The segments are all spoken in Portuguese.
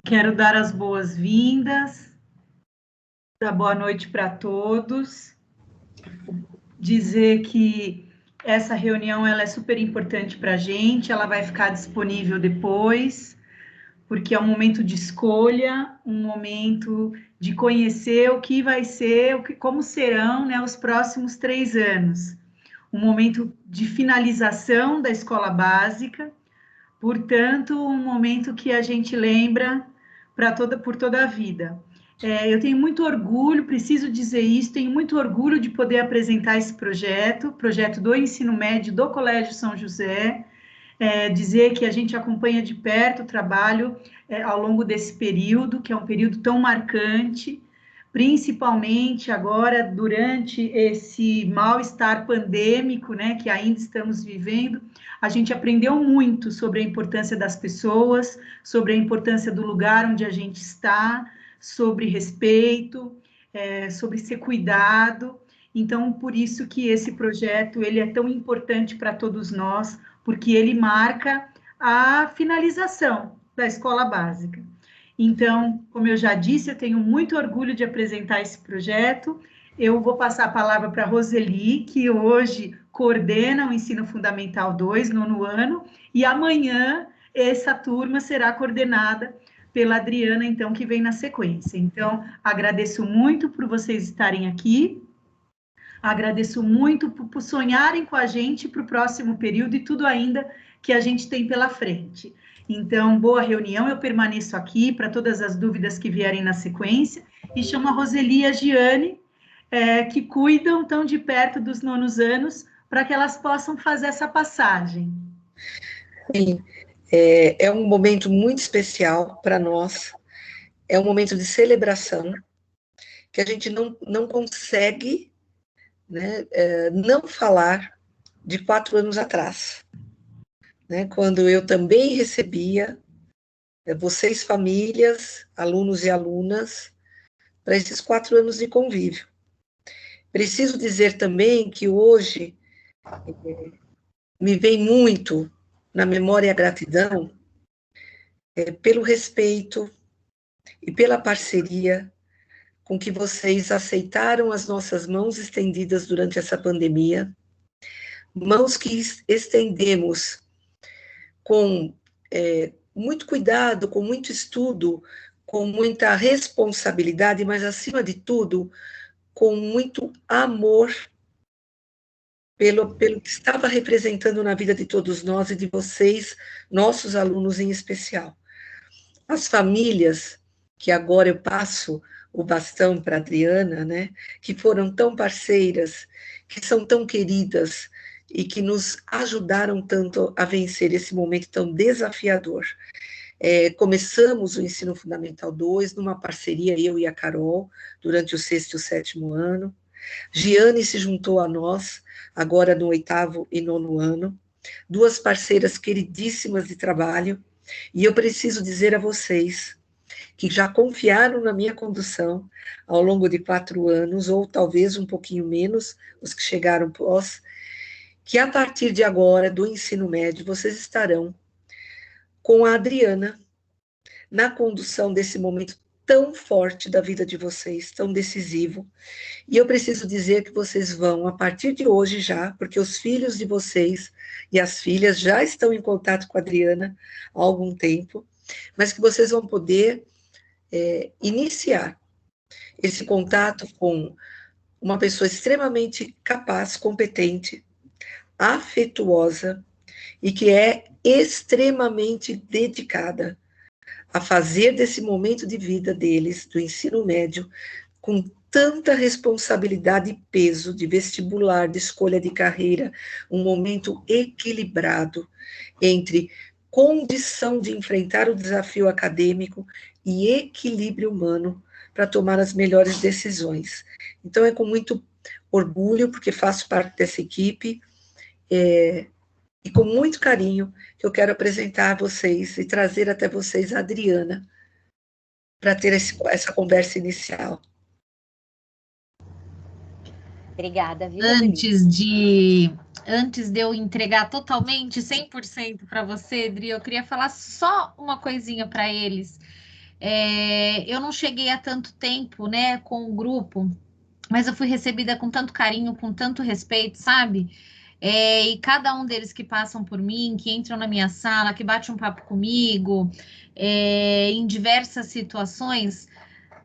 Quero dar as boas-vindas, dar boa noite para todos, dizer que essa reunião ela é super importante para a gente, ela vai ficar disponível depois, porque é um momento de escolha, um momento de conhecer o que vai ser, como serão, né, os próximos 3 anos. Um momento de finalização da escola básica, portanto, um momento que a gente lembra por toda a vida. Eu tenho muito orgulho, preciso dizer isso, tenho muito orgulho de poder apresentar esse projeto do ensino médio do Colégio São José, dizer que a gente acompanha de perto o trabalho ao longo desse período, que é um período tão marcante, principalmente agora durante esse mal-estar pandêmico, né, que ainda estamos vivendo. A gente aprendeu muito sobre a importância das pessoas, sobre a importância do lugar onde a gente está, sobre respeito, sobre ser cuidado. Então, por isso que esse projeto ele é tão importante para todos nós, porque ele marca a finalização da escola básica. Então, como eu já disse, eu tenho muito orgulho de apresentar esse projeto. Eu vou passar a palavra para a Roseli, que hoje coordena o Ensino Fundamental 2, nono ano, e amanhã essa turma será coordenada pela Adriana, então, que vem na sequência. Então, agradeço muito por vocês estarem aqui, agradeço muito por sonharem com a gente para o próximo período e tudo ainda que a gente tem pela frente. Então, boa reunião, eu permaneço aqui para todas as dúvidas que vierem na sequência, e chamo a Roseli e a Giane, que cuidam tão de perto dos nonos anos, para que elas possam fazer essa passagem. Sim, é um momento muito especial para nós, é um momento de celebração, que a gente não consegue, né, não falar de 4 anos atrás, né, quando eu também recebia vocês, famílias, alunos e alunas, para esses 4 anos de convívio. Preciso dizer também que hoje me vem muito na memória a gratidão pelo respeito e pela parceria com que vocês aceitaram as nossas mãos estendidas durante essa pandemia, mãos que estendemos com muito cuidado, com muito estudo, com muita responsabilidade, mas, acima de tudo, com muito amor pelo que estava representando na vida de todos nós e de vocês, nossos alunos em especial. As famílias, que agora eu passo o bastão para a Adriana, né, que foram tão parceiras, que são tão queridas e que nos ajudaram tanto a vencer esse momento tão desafiador. Começamos o Ensino Fundamental 2 numa parceria, eu e a Carol, durante o 6º e o 7º ano. Giane se juntou a nós, agora no 8º e 9º ano, 2 parceiras queridíssimas de trabalho, e eu preciso dizer a vocês que já confiaram na minha condução ao longo de 4 anos, ou talvez um pouquinho menos, os que chegaram pós, que a partir de agora, do ensino médio, vocês estarão com a Adriana na condução desse momento tão forte da vida de vocês, tão decisivo. E eu preciso dizer que vocês vão, a partir de hoje já, porque os filhos de vocês e as filhas já estão em contato com a Adriana há algum tempo, mas que vocês vão poder iniciar esse contato com uma pessoa extremamente capaz, competente, afetuosa e que é extremamente dedicada a fazer desse momento de vida deles, do ensino médio, com tanta responsabilidade e peso de vestibular, de escolha de carreira, um momento equilibrado entre condição de enfrentar o desafio acadêmico e equilíbrio humano para tomar as melhores decisões. Então, é com muito orgulho, porque faço parte dessa equipe, e com muito carinho que eu quero apresentar a vocês e trazer até vocês a Adriana para ter essa conversa inicial. Obrigada, viu, Antes de eu entregar totalmente, 100% para você, Adri, eu queria falar só uma coisinha para eles. Eu não cheguei há tanto tempo, né, com o grupo, mas eu fui recebida com tanto carinho, com tanto respeito, sabe? E cada um deles que passam por mim, que entram na minha sala, que bate um papo comigo, em diversas situações,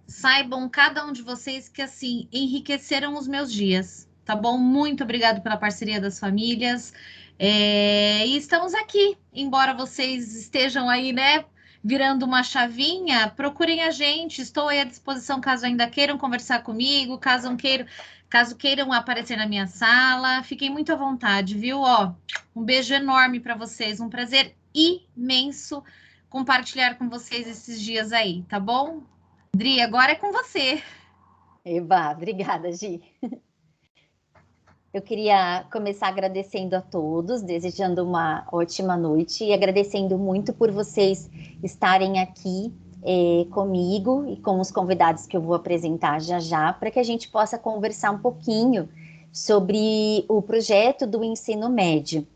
saibam cada um de vocês que, assim, enriqueceram os meus dias, tá bom? Muito obrigado pela parceria das famílias. E estamos aqui, embora vocês estejam aí, né, virando uma chavinha, procurem a gente, estou aí à disposição caso ainda queiram conversar comigo, caso queiram aparecer na minha sala, fiquem muito à vontade, viu? Ó, um beijo enorme para vocês, um prazer imenso compartilhar com vocês esses dias aí, tá bom? Dri, agora é com você. Eba, obrigada, Gi. Eu queria começar agradecendo a todos, desejando uma ótima noite e agradecendo muito por vocês estarem aqui comigo e com os convidados que eu vou apresentar já já, para que a gente possa conversar um pouquinho sobre o projeto do ensino médio.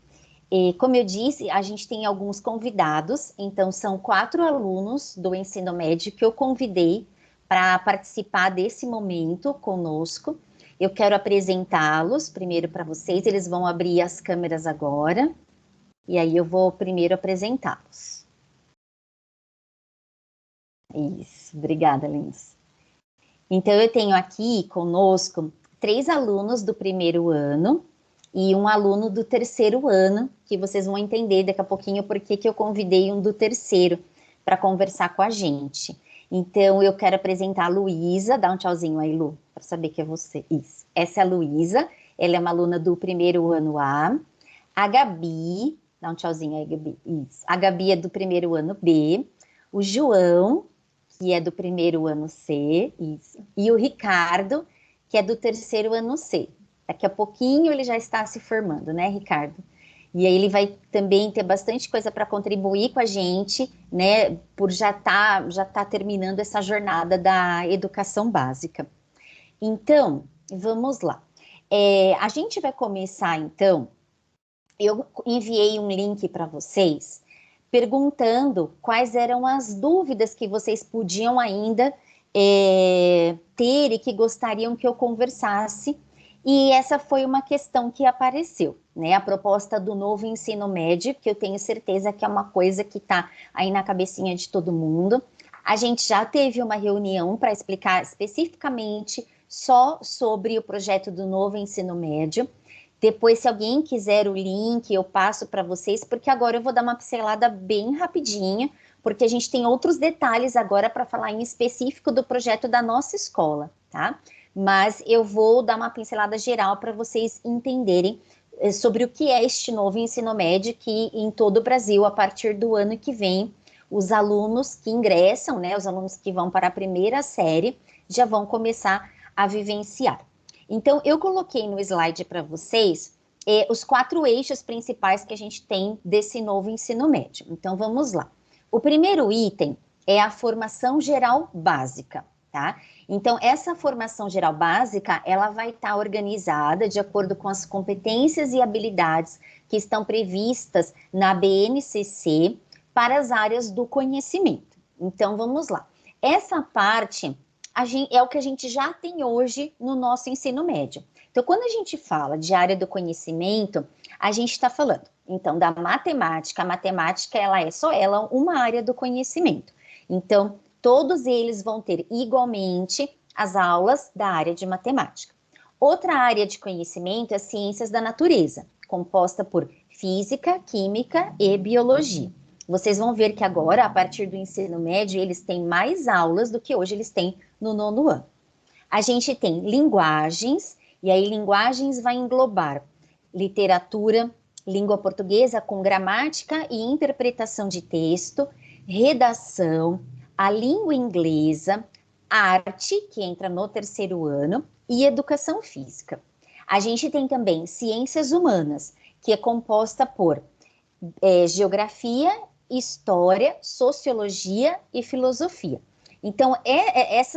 Como eu disse, a gente tem alguns convidados, então são 4 alunos do ensino médio que eu convidei para participar desse momento conosco. Eu quero apresentá-los primeiro para vocês, eles vão abrir as câmeras agora, e aí eu vou primeiro apresentá-los. Isso, obrigada, Lins. Então, eu tenho aqui conosco 3 alunos do primeiro ano e um aluno do terceiro ano, que vocês vão entender daqui a pouquinho por que eu convidei um do terceiro para conversar com a gente. Então, eu quero apresentar a Luísa, dá um tchauzinho aí, Lu, para saber que é você. Isso. Essa é a Luísa, ela é uma aluna do primeiro ano A. A Gabi, dá um tchauzinho aí, Gabi. Isso. A Gabi é do primeiro ano B. O João, que é do primeiro ano C. Isso. E o Ricardo, que é do terceiro ano C. Daqui a pouquinho ele já está se formando, né, Ricardo? E aí ele vai também ter bastante coisa para contribuir com a gente, né, por já tá terminando essa jornada da educação básica. Então, vamos lá. A gente vai começar, então, eu enviei um link para vocês, perguntando quais eram as dúvidas que vocês podiam ainda ter e que gostariam que eu conversasse. E essa foi uma questão que apareceu, né? A proposta do novo ensino médio, que eu tenho certeza que é uma coisa que está aí na cabecinha de todo mundo. A gente já teve uma reunião para explicar especificamente só sobre o projeto do novo ensino médio. Depois, se alguém quiser o link, eu passo para vocês, porque agora eu vou dar uma pincelada bem rapidinha, porque a gente tem outros detalhes agora para falar em específico do projeto da nossa escola, tá? Mas eu vou dar uma pincelada geral para vocês entenderem sobre o que é este novo ensino médio, que em todo o Brasil, a partir do ano que vem, os alunos que ingressam, né, os alunos que vão para a primeira série, já vão começar a vivenciar. Então, eu coloquei no slide para vocês os 4 eixos principais que a gente tem desse novo ensino médio. Então, vamos lá. O primeiro item é a formação geral básica, tá? Então, essa formação geral básica, ela vai estar organizada de acordo com as competências e habilidades que estão previstas na BNCC para as áreas do conhecimento. Então, vamos lá. Essa parte é o que a gente já tem hoje no nosso ensino médio. Então, quando a gente fala de área do conhecimento, a gente está falando, então, da matemática. A matemática, ela é só ela uma área do conhecimento. Então, todos eles vão ter igualmente as aulas da área de matemática. Outra área de conhecimento é ciências da natureza, composta por física, química e biologia. Vocês vão ver que agora, a partir do ensino médio, eles têm mais aulas do que hoje eles têm no 9º ano. A gente tem linguagens, e aí linguagens vai englobar literatura, língua portuguesa com gramática e interpretação de texto, redação, a língua inglesa, arte, que entra no 3º ano, e educação física. A gente tem também ciências humanas, que é composta por geografia, história, sociologia e filosofia. Então,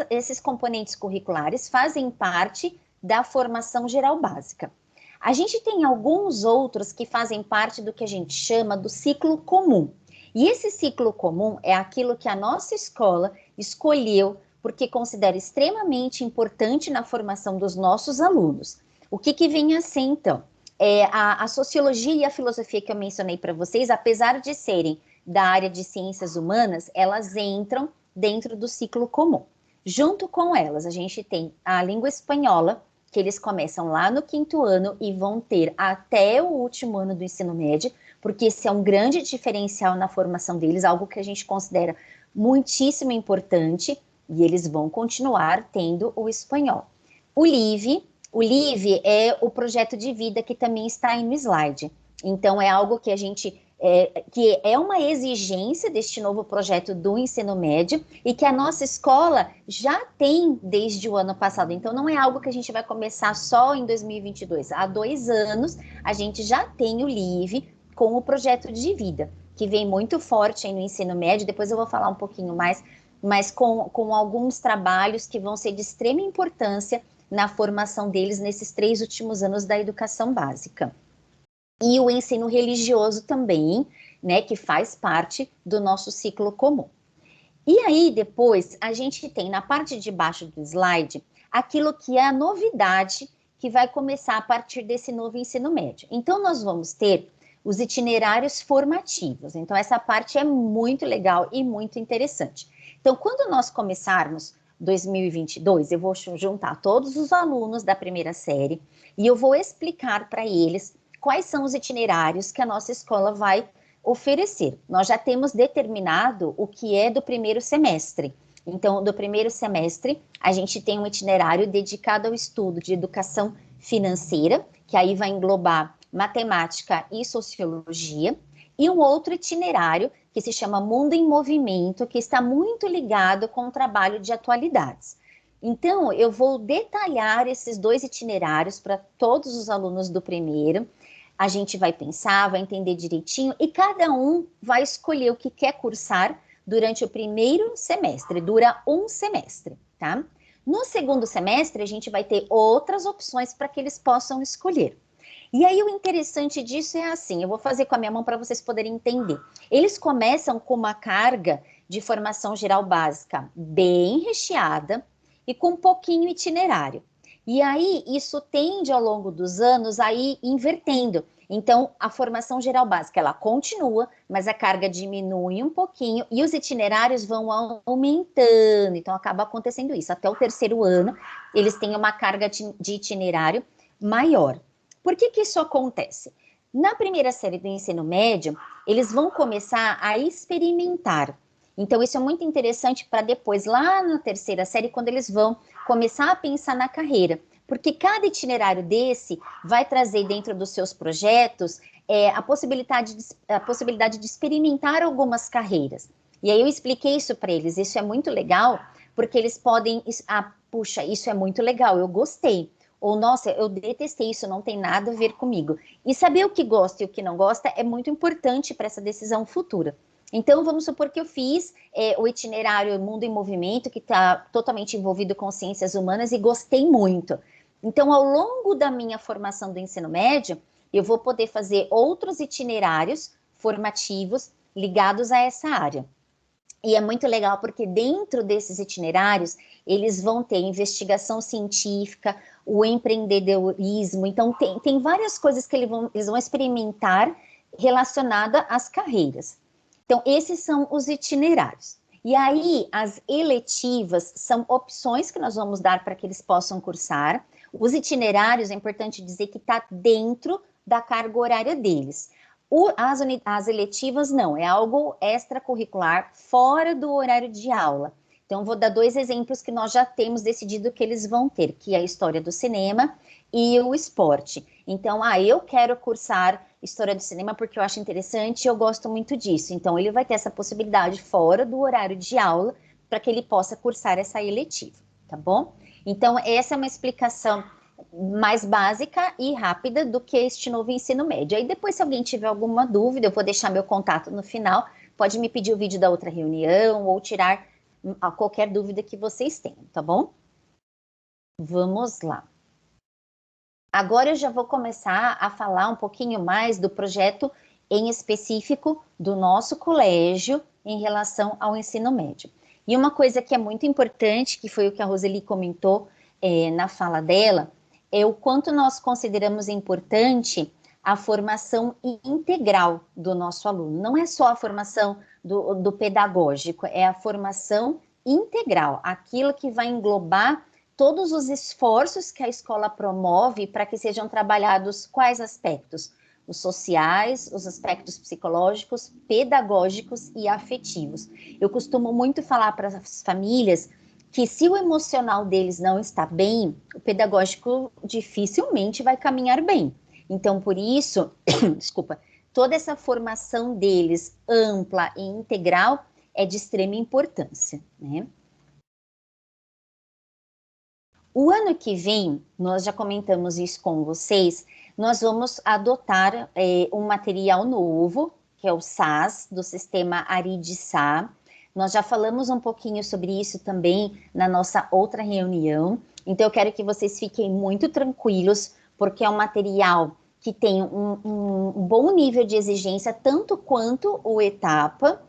esses componentes curriculares fazem parte da formação geral básica. A gente tem alguns outros que fazem parte do que a gente chama do ciclo comum. E esse ciclo comum é aquilo que a nossa escola escolheu porque considera extremamente importante na formação dos nossos alunos. O que vem a ser, então? A sociologia e a filosofia que eu mencionei para vocês, apesar de serem da área de ciências humanas, elas entram dentro do ciclo comum. Junto com elas, a gente tem a língua espanhola, que eles começam lá no 5º ano e vão ter até o último ano do ensino médio, porque esse é um grande diferencial na formação deles, algo que a gente considera muitíssimo importante, e eles vão continuar tendo o espanhol. O LIV é o projeto de vida que também está aí no slide. Então, é algo que a gente... que é uma exigência deste novo projeto do ensino médio e que a nossa escola já tem desde o ano passado. Então, não é algo que a gente vai começar só em 2022. Há 2 anos, a gente já tem o LIV com o projeto de vida, que vem muito forte aí no ensino médio. Depois eu vou falar um pouquinho mais, mas com alguns trabalhos que vão ser de extrema importância na formação deles nesses 3 últimos anos da educação básica. E o ensino religioso também, né, que faz parte do nosso ciclo comum. E aí, depois, a gente tem na parte de baixo do slide, aquilo que é a novidade que vai começar a partir desse novo ensino médio. Então, nós vamos ter os itinerários formativos. Então, essa parte é muito legal e muito interessante. Então, quando nós começarmos 2022, eu vou juntar todos os alunos da primeira série e eu vou explicar para eles quais são os itinerários que a nossa escola vai oferecer. Nós já temos determinado o que é do primeiro semestre. Então, do primeiro semestre, a gente tem um itinerário dedicado ao estudo de educação financeira, que aí vai englobar matemática e sociologia, e um outro itinerário que se chama Mundo em Movimento, que está muito ligado com o trabalho de atualidades. Então, eu vou detalhar esses 2 itinerários para todos os alunos do primeiro. A gente vai pensar, vai entender direitinho, e cada um vai escolher o que quer cursar durante o primeiro semestre, dura 1 semestre, tá? No segundo semestre, a gente vai ter outras opções para que eles possam escolher. E aí o interessante disso é assim, eu vou fazer com a minha mão para vocês poderem entender. Eles começam com uma carga de formação geral básica bem recheada e com um pouquinho itinerário. E aí isso tende ao longo dos anos a ir invertendo. Então a formação geral básica ela continua, mas a carga diminui um pouquinho e os itinerários vão aumentando. Então acaba acontecendo isso. Até o 3º ano eles têm uma carga de itinerário maior. Por que isso acontece? Na primeira série do ensino médio, eles vão começar a experimentar. Então, isso é muito interessante para depois, lá na 3ª série, quando eles vão começar a pensar na carreira. Porque cada itinerário desse vai trazer dentro dos seus projetos a possibilidade de experimentar algumas carreiras. E aí eu expliquei isso para eles. Isso é muito legal, porque eles podem... puxa, isso é muito legal, eu gostei. Ou, nossa, eu detestei isso, não tem nada a ver comigo. E saber o que gosta e o que não gosta é muito importante para essa decisão futura. Então, vamos supor que eu fiz o itinerário Mundo em Movimento, que está totalmente envolvido com ciências humanas e gostei muito. Então, ao longo da minha formação do ensino médio, eu vou poder fazer outros itinerários formativos ligados a essa área. E é muito legal porque dentro desses itinerários, eles vão ter investigação científica, o empreendedorismo, então tem várias coisas que eles vão experimentar relacionada às carreiras. Então, esses são os itinerários. E aí, as eletivas são opções que nós vamos dar para que eles possam cursar. Os itinerários, é importante dizer que está dentro da carga horária deles. As eletivas não, é algo extracurricular, fora do horário de aula. Então, vou dar 2 exemplos que nós já temos decidido que eles vão ter, que é a história do cinema e o esporte. Então, eu quero cursar história do cinema porque eu acho interessante e eu gosto muito disso. Então, ele vai ter essa possibilidade fora do horário de aula para que ele possa cursar essa eletiva, tá bom? Então, essa é uma explicação mais básica e rápida do que este novo ensino médio. Aí depois, se alguém tiver alguma dúvida, eu vou deixar meu contato no final, pode me pedir o vídeo da outra reunião ou tirar qualquer dúvida que vocês tenham, tá bom? Vamos lá. Agora eu já vou começar a falar um pouquinho mais do projeto em específico do nosso colégio em relação ao ensino médio. E uma coisa que é muito importante, que foi o que a Roseli comentou na fala dela, é o quanto nós consideramos importante a formação integral do nosso aluno. Não é só a formação do pedagógico, é a formação integral, aquilo que vai englobar todos os esforços que a escola promove para que sejam trabalhados quais aspectos? Os sociais, os aspectos psicológicos, pedagógicos e afetivos. Eu costumo muito falar para as famílias que se o emocional deles não está bem, o pedagógico dificilmente vai caminhar bem. Então, por isso, desculpa, toda essa formação deles ampla e integral é de extrema importância, né? O ano que vem, nós já comentamos isso com vocês, nós vamos adotar um material novo, que é o SAS, do sistema Aridissá. Nós já falamos um pouquinho sobre isso também na nossa outra reunião, então eu quero que vocês fiquem muito tranquilos, porque é um material que tem um bom nível de exigência, tanto quanto o Etapa,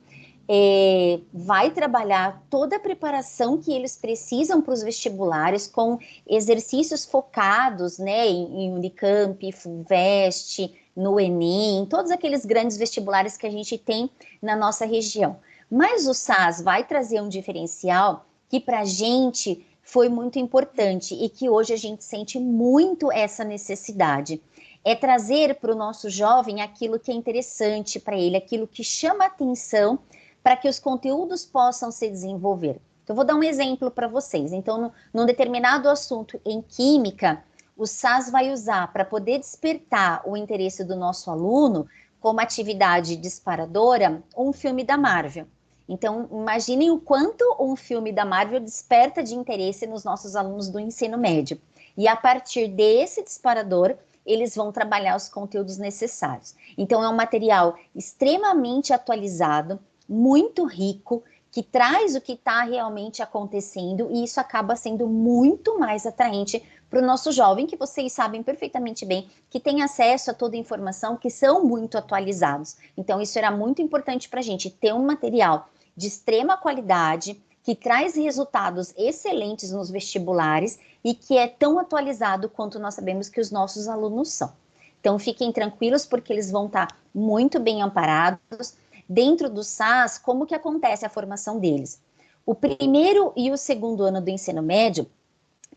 vai trabalhar toda a preparação que eles precisam para os vestibulares, com exercícios focados, né, em Unicamp, FUVEST, no Enem, todos aqueles grandes vestibulares que a gente tem na nossa região. Mas o SAS vai trazer um diferencial que para a gente foi muito importante e que hoje a gente sente muito essa necessidade. É trazer para o nosso jovem aquilo que é interessante para ele, aquilo que chama atenção para que os conteúdos possam se desenvolver. Então, vou dar um exemplo para vocês. Então, num determinado assunto em química, o SAS vai usar para poder despertar o interesse do nosso aluno, como atividade disparadora, um filme da Marvel. Então, imaginem o quanto um filme da Marvel desperta de interesse nos nossos alunos do ensino médio. E a partir desse disparador, eles vão trabalhar os conteúdos necessários. Então, é um material extremamente atualizado, muito rico, que traz o que está realmente acontecendo, e isso acaba sendo muito mais atraente para o nosso jovem, que vocês sabem perfeitamente bem, que tem acesso a toda a informação, que são muito atualizados. Então, isso era muito importante para a gente, ter um material de extrema qualidade, que traz resultados excelentes nos vestibulares e que é tão atualizado quanto nós sabemos que os nossos alunos são. Então, fiquem tranquilos, porque eles vão estar muito bem amparados. Dentro do SAS, como que acontece a formação deles? O primeiro e o segundo ano do ensino médio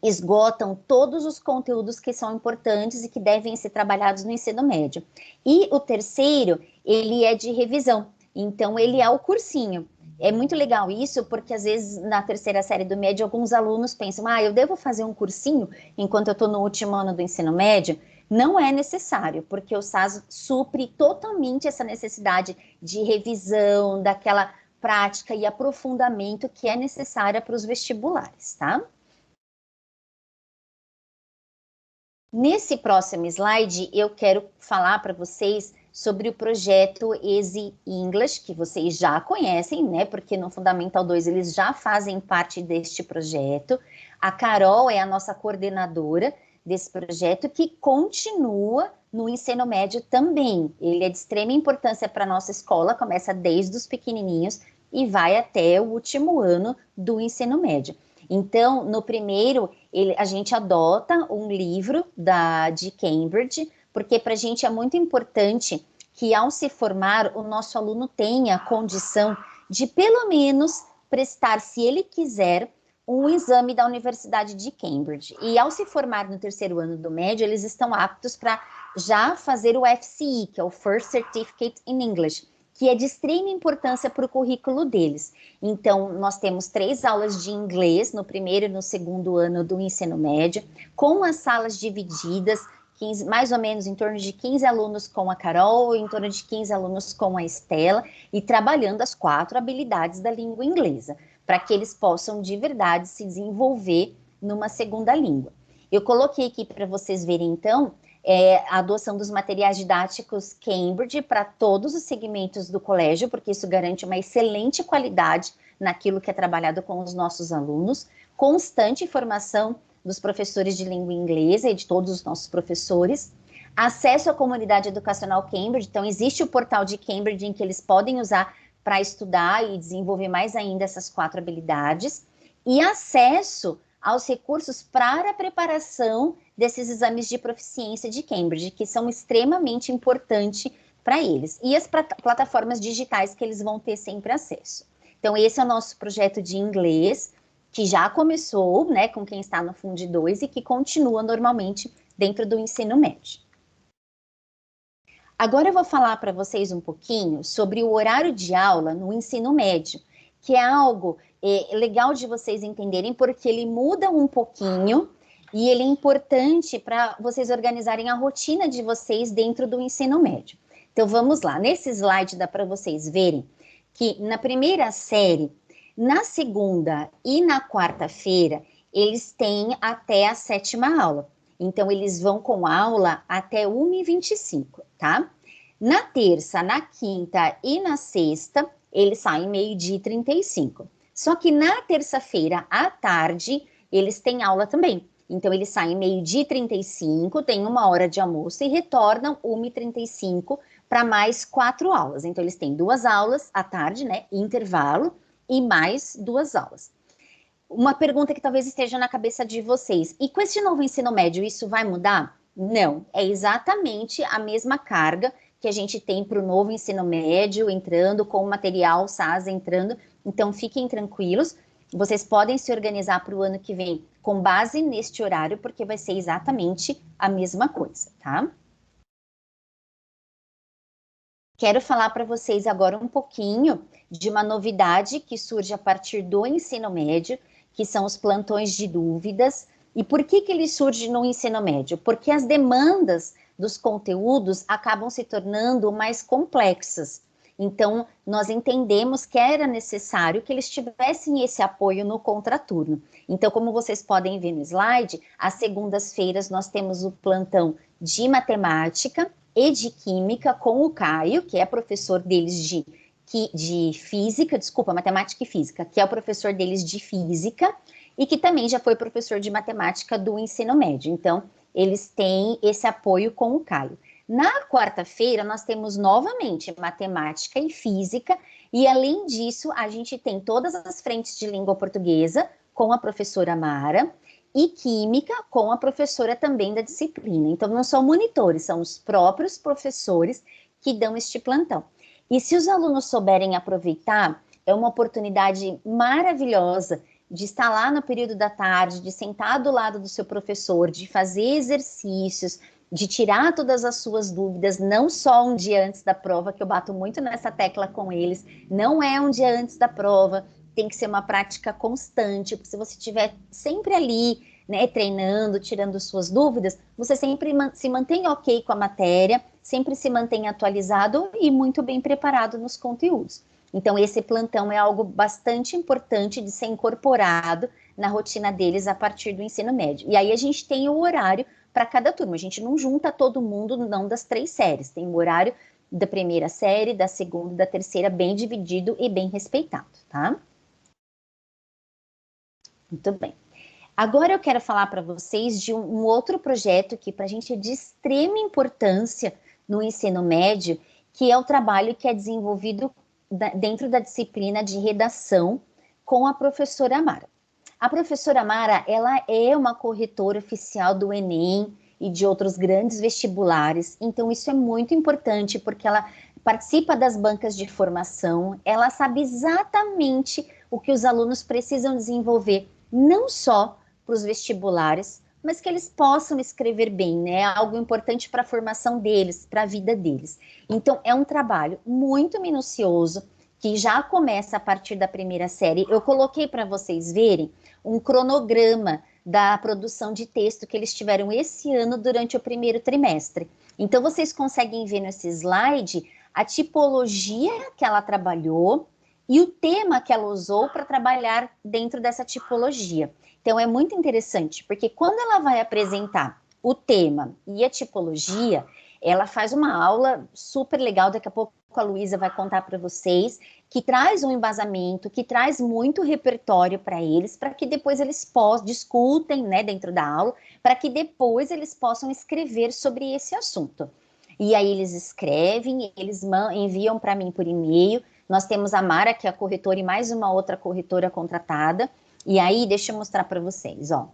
esgotam todos os conteúdos que são importantes e que devem ser trabalhados no ensino médio. E o terceiro, ele é de revisão. Então, ele é o cursinho. É muito legal isso, porque às vezes na terceira série do médio, alguns alunos pensam, eu devo fazer um cursinho enquanto eu estou no último ano do ensino médio? Não é necessário, porque o SAS supre totalmente essa necessidade de revisão, daquela prática e aprofundamento que é necessária para os vestibulares, tá? Nesse próximo slide, eu quero falar para vocês sobre o projeto Easy English, que vocês já conhecem, né? Porque no Fundamental 2 eles já fazem parte deste projeto. A Carol é a nossa coordenadora desse projeto, que continua no ensino médio também. Ele é de extrema importância para a nossa escola, começa desde os pequenininhos e vai até o último ano do ensino médio. Então, no primeiro, a gente adota um livro de Cambridge, porque para a gente é muito importante que, ao se formar, o nosso aluno tenha a condição de, pelo menos, prestar, se ele quiser, um exame da Universidade de Cambridge. E, ao se formar no terceiro ano do médio, eles estão aptos para já fazer o FCE, que é o First Certificate in English, que é de extrema importância para o currículo deles. Então, nós temos 3 aulas de inglês no primeiro e no segundo ano do ensino médio, com as salas divididas, mais ou menos em torno de 15 alunos com a Carol, em torno de 15 alunos com a Estela, e trabalhando as 4 habilidades da língua inglesa, para que eles possam de verdade se desenvolver numa segunda língua. Eu coloquei aqui para vocês verem, então, a adoção dos materiais didáticos Cambridge para todos os segmentos do colégio, porque isso garante uma excelente qualidade naquilo que é trabalhado com os nossos alunos, constante formação dos professores de língua inglesa e de todos os nossos professores, acesso à comunidade educacional Cambridge. Então, existe o portal de Cambridge em que eles podem usar para estudar e desenvolver mais ainda essas 4 habilidades, e acesso aos recursos para a preparação desses exames de proficiência de Cambridge, que são extremamente importantes para eles, e as plataformas digitais que eles vão ter sempre acesso. Então, esse é o nosso projeto de inglês, que já começou, né, com quem está no Fundo 2 e que continua normalmente dentro do ensino médio. Agora eu vou falar para vocês um pouquinho sobre o horário de aula no ensino médio, que é algo legal de vocês entenderem, porque ele muda um pouquinho e ele é importante para vocês organizarem a rotina de vocês dentro do ensino médio. Então vamos lá, nesse slide dá para vocês verem que na primeira série, na segunda e na quarta-feira, eles têm até a 7ª aula. Então, eles vão com aula até 1h25, tá? Na terça, na quinta e na sexta, eles saem 12h35. Só que na terça-feira, à tarde, eles têm aula também. Então, eles saem 12h35, tem 1 hora de almoço e retornam 1h35 para mais 4 aulas. Então, eles têm 2 aulas à tarde, né? Intervalo e mais 2 aulas. Uma pergunta que talvez esteja na cabeça de vocês. E com esse novo ensino médio, isso vai mudar? Não, é exatamente a mesma carga que a gente tem para o novo ensino médio, entrando com o material SAS entrando. Então, fiquem tranquilos. Vocês podem se organizar para o ano que vem com base neste horário, porque vai ser exatamente a mesma coisa, tá? Quero falar para vocês agora um pouquinho de uma novidade que surge a partir do ensino médio, que são os plantões de dúvidas. E por que ele surge no ensino médio? Porque as demandas dos conteúdos acabam se tornando mais complexas. Então, nós entendemos que era necessário que eles tivessem esse apoio no contraturno. Então, como vocês podem ver no slide, às segundas-feiras nós temos o plantão de matemática e de química com o Caio, que é professor deles de física, matemática e física, que é o professor deles de física e que também já foi professor de matemática do ensino médio. Então, eles têm esse apoio com o Caio. Na quarta-feira, nós temos novamente matemática e física, e além disso, a gente tem todas as frentes de língua portuguesa com a professora Mara e química com a professora também da disciplina. Então, não são monitores, são os próprios professores que dão este plantão. E se os alunos souberem aproveitar, é uma oportunidade maravilhosa de estar lá no período da tarde, de sentar do lado do seu professor, de fazer exercícios, de tirar todas as suas dúvidas, não só um dia antes da prova, que eu bato muito nessa tecla com eles, não é um dia antes da prova, tem que ser uma prática constante, porque se você estiver sempre ali, né, treinando, tirando suas dúvidas, você sempre se mantém ok com a matéria, sempre se mantém atualizado e muito bem preparado nos conteúdos. Então, esse plantão é algo bastante importante de ser incorporado na rotina deles a partir do ensino médio. E aí a gente tem o horário para cada turma, a gente não junta todo mundo, não das 3 séries, tem o horário da primeira série, da segunda e da terceira bem dividido e bem respeitado, tá? Muito bem. Agora eu quero falar para vocês de um outro projeto que para a gente é de extrema importância no ensino médio, que é o trabalho que é desenvolvido dentro da disciplina de redação com a professora Mara. A professora Mara, ela é uma corretora oficial do Enem e de outros grandes vestibulares, então isso é muito importante porque ela participa das bancas de formação, ela sabe exatamente o que os alunos precisam desenvolver, não só para os vestibulares, mas que eles possam escrever bem, né? Algo importante para a formação deles, para a vida deles. Então, é um trabalho muito minucioso, que já começa a partir da primeira série. Eu coloquei para vocês verem um cronograma da produção de texto que eles tiveram esse ano durante o primeiro trimestre. Então, vocês conseguem ver nesse slide a tipologia que ela trabalhou e o tema que ela usou para trabalhar dentro dessa tipologia. Então, é muito interessante, porque quando ela vai apresentar o tema e a tipologia, ela faz uma aula super legal, daqui a pouco a Luísa vai contar para vocês, que traz um embasamento, que traz muito repertório para eles, para que depois eles discutem, né, dentro da aula, para que depois eles possam escrever sobre esse assunto. e aí eles escrevem, eles enviam para mim por e-mail. Nós temos a Mara, que é a corretora, e mais uma outra corretora contratada. E aí, deixa eu mostrar para vocês, ó.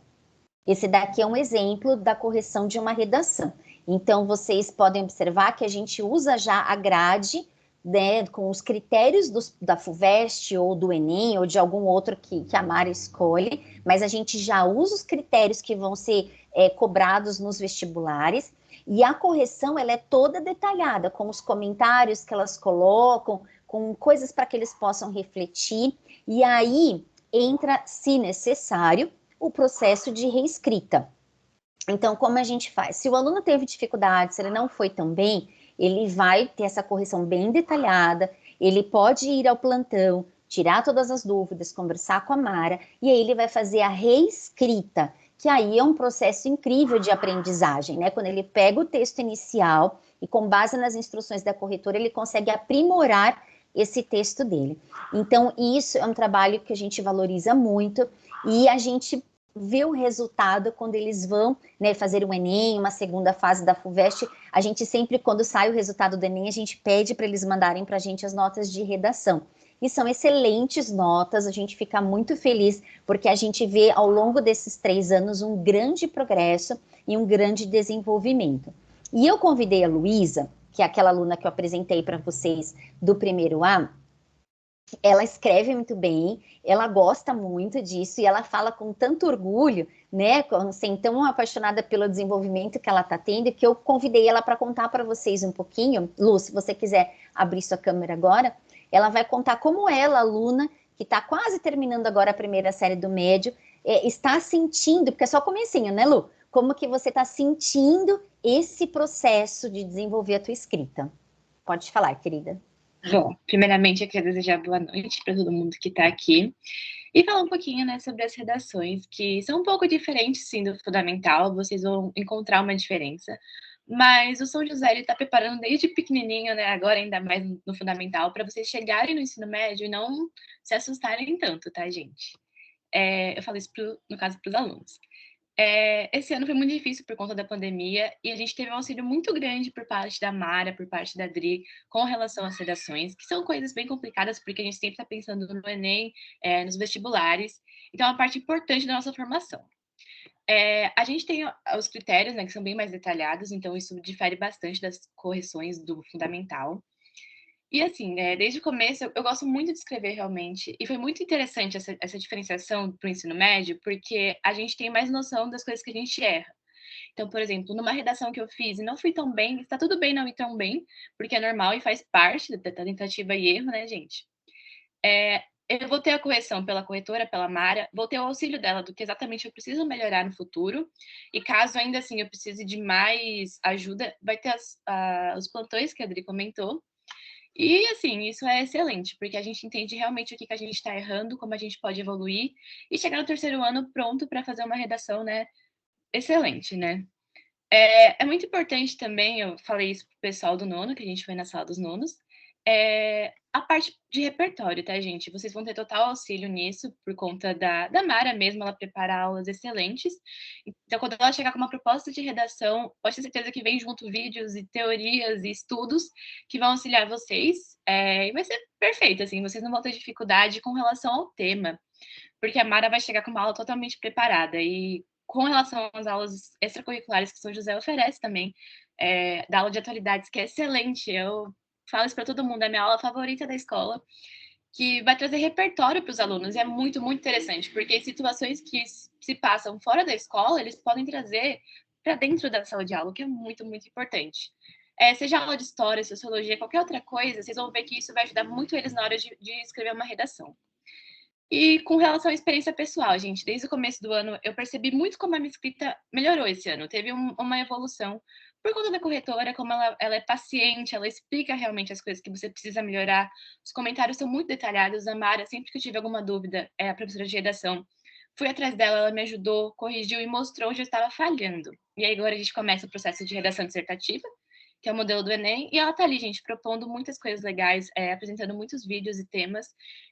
Esse daqui é um exemplo da correção de uma redação. Então, vocês podem observar que a gente usa já a grade, né, com os critérios da FUVEST ou do Enem ou de algum outro que a Mara escolhe, mas a gente já usa os critérios que vão ser cobrados nos vestibulares, e a correção ela é toda detalhada, com os comentários que elas colocam, com coisas para que eles possam refletir, e aí entra, se necessário, o processo de reescrita. Então, como a gente faz? Se o aluno teve dificuldade, se ele não foi tão bem, ele vai ter essa correção bem detalhada, ele pode ir ao plantão, tirar todas as dúvidas, conversar com a Mara, e aí ele vai fazer a reescrita, que aí é um processo incrível de aprendizagem, né? Quando ele pega o texto inicial e, com base nas instruções da corretora, ele consegue aprimorar esse texto dele. Então, isso é um trabalho que a gente valoriza muito, e a gente vê o resultado quando eles vão, né, fazer o Enem, uma segunda fase da FUVEST. A gente sempre, quando sai o resultado do Enem, a gente pede para eles mandarem para a gente as notas de redação. E são excelentes notas, a gente fica muito feliz, porque a gente vê ao longo desses 3 anos um grande progresso e um grande desenvolvimento. E eu convidei a Luísa, que é aquela aluna que eu apresentei para vocês do primeiro A. Ela escreve muito bem, ela gosta muito disso e ela fala com tanto orgulho, né, assim, tão apaixonada pelo desenvolvimento que ela está tendo, que eu convidei ela para contar para vocês um pouquinho. Lu, se você quiser abrir sua câmera agora, ela vai contar como ela, aluna, que está quase terminando agora a primeira série do médio, está sentindo, porque é só o comecinho, né, Lu? Como que você está sentindo esse processo de desenvolver a tua escrita? Pode falar, querida. Bom, primeiramente eu quero desejar boa noite para todo mundo que está aqui e falar um pouquinho, né, sobre as redações, que são um pouco diferentes, sim, do fundamental, vocês vão encontrar uma diferença, mas o São José está preparando desde pequenininho, né, agora ainda mais no fundamental, para vocês chegarem no ensino médio e não se assustarem tanto, tá, gente? Eu falo isso, no caso, para os alunos. Esse ano foi muito difícil por conta da pandemia e a gente teve um auxílio muito grande por parte da Mara, por parte da Adri, com relação às redações, que são coisas bem complicadas, porque a gente sempre está pensando no Enem, nos vestibulares. Então, é uma parte importante da nossa formação. A gente tem os critérios, né, que são bem mais detalhados, então isso difere bastante das correções do fundamental. E assim, desde o começo, eu gosto muito de escrever realmente, e foi muito interessante essa diferenciação para o ensino médio, porque a gente tem mais noção das coisas que a gente erra. Então, por exemplo, numa redação que eu fiz e não fui tão bem, está tudo bem não ir tão bem, porque é normal e faz parte da tentativa e erro, né, gente? Eu vou ter a correção pela corretora, pela Mara, vou ter o auxílio dela do que exatamente eu preciso melhorar no futuro, e caso ainda assim eu precise de mais ajuda, vai ter os plantões que a Adri comentou. E, assim, isso é excelente, porque a gente entende realmente o que a gente está errando, como a gente pode evoluir e chegar no terceiro ano pronto para fazer uma redação, né, excelente, né? É muito importante também, eu falei isso pro pessoal do nono, que a gente foi na sala dos nonos, a parte de repertório, tá, gente? Vocês vão ter total auxílio nisso, por conta da Mara mesmo, ela prepara aulas excelentes. Então, quando ela chegar com uma proposta de redação, pode ter certeza que vem junto vídeos e teorias e estudos que vão auxiliar vocês. E vai ser perfeito, assim, vocês não vão ter dificuldade com relação ao tema, porque a Mara vai chegar com uma aula totalmente preparada. E com relação às aulas extracurriculares que São José oferece também, da aula de atualidades, que é excelente, eu falo isso para todo mundo, é a minha aula favorita da escola, que vai trazer repertório para os alunos, e é muito, muito interessante, porque situações que se passam fora da escola, eles podem trazer para dentro da sala de aula, o que é muito, muito importante. Seja aula de história, sociologia, qualquer outra coisa, vocês vão ver que isso vai ajudar muito eles na hora de escrever uma redação. E com relação à experiência pessoal, gente, desde o começo do ano, eu percebi muito como a minha escrita melhorou esse ano. Teve uma evolução por conta da corretora, como ela é paciente, ela explica realmente as coisas que você precisa melhorar. Os comentários são muito detalhados. A Mara, sempre que eu tive alguma dúvida, a professora de redação, fui atrás dela, ela me ajudou, corrigiu e mostrou onde eu estava falhando. E aí agora a gente começa o processo de redação dissertativa, que é o modelo do Enem, e ela tá ali, gente, propondo muitas coisas legais, apresentando muitos vídeos e temas,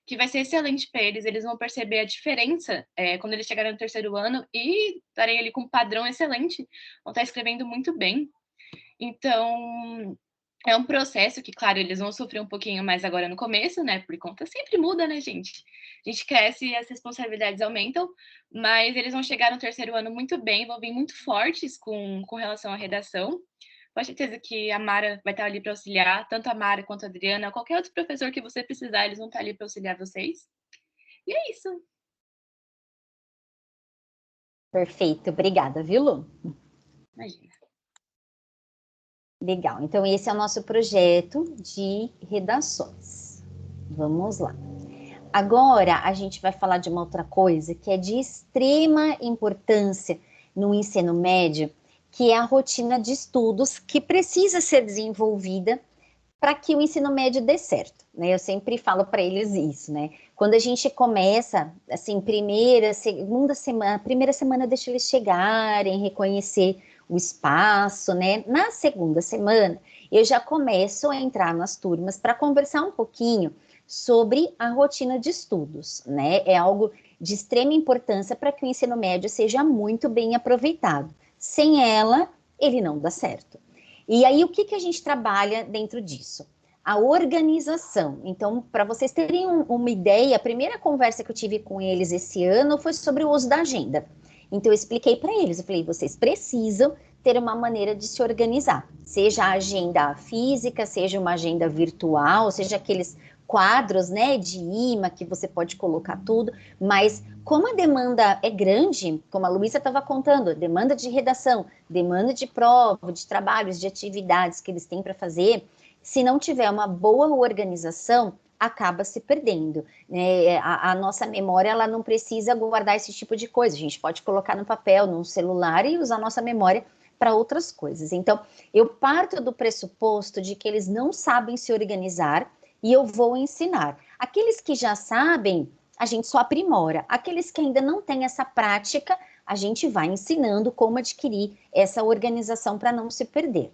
que vai ser excelente para eles vão perceber a diferença quando eles chegarem no terceiro ano e estarem ali com um padrão excelente, vão estar escrevendo muito bem. Então, é um processo que, claro, eles vão sofrer um pouquinho mais agora no começo, né? Por conta sempre muda, né, gente? A gente cresce e as responsabilidades aumentam, mas eles vão chegar no terceiro ano muito bem, vão vir muito fortes com relação à redação. Com certeza que a Mara vai estar ali para auxiliar, tanto a Mara quanto a Adriana, qualquer outro professor que você precisar, eles vão estar ali para auxiliar vocês. E é isso. Perfeito, obrigada, viu, Lu? Imagina. Legal, então esse é o nosso projeto de redações. Vamos lá. Agora a gente vai falar de uma outra coisa que é de extrema importância no ensino médio, que é a rotina de estudos que precisa ser desenvolvida para que o ensino médio dê certo, né? Eu sempre falo para eles isso, né? Quando a gente começa, assim, primeira semana deixa eles chegarem, reconhecer o espaço, né? Na segunda semana, eu já começo a entrar nas turmas para conversar um pouquinho sobre a rotina de estudos, né? É algo de extrema importância para que o ensino médio seja muito bem aproveitado. Sem ela, ele não dá certo. E aí, o que a gente trabalha dentro disso? A organização. Então, para vocês terem uma ideia, a primeira conversa que eu tive com eles esse ano foi sobre o uso da agenda. Então, eu expliquei para eles, eu falei, vocês precisam ter uma maneira de se organizar, seja a agenda física, seja uma agenda virtual, seja aqueles quadros, né, de imã que você pode colocar tudo, mas como a demanda é grande, como a Luísa estava contando, demanda de redação, demanda de prova, de trabalhos, de atividades que eles têm para fazer, se não tiver uma boa organização, acaba se perdendo, né? A nossa memória, ela não precisa guardar esse tipo de coisa, a gente pode colocar no papel, no celular e usar a nossa memória para outras coisas. Então, eu parto do pressuposto de que eles não sabem se organizar e eu vou ensinar. Aqueles que já sabem, a gente só aprimora. Aqueles que ainda não têm essa prática, a gente vai ensinando como adquirir essa organização para não se perder.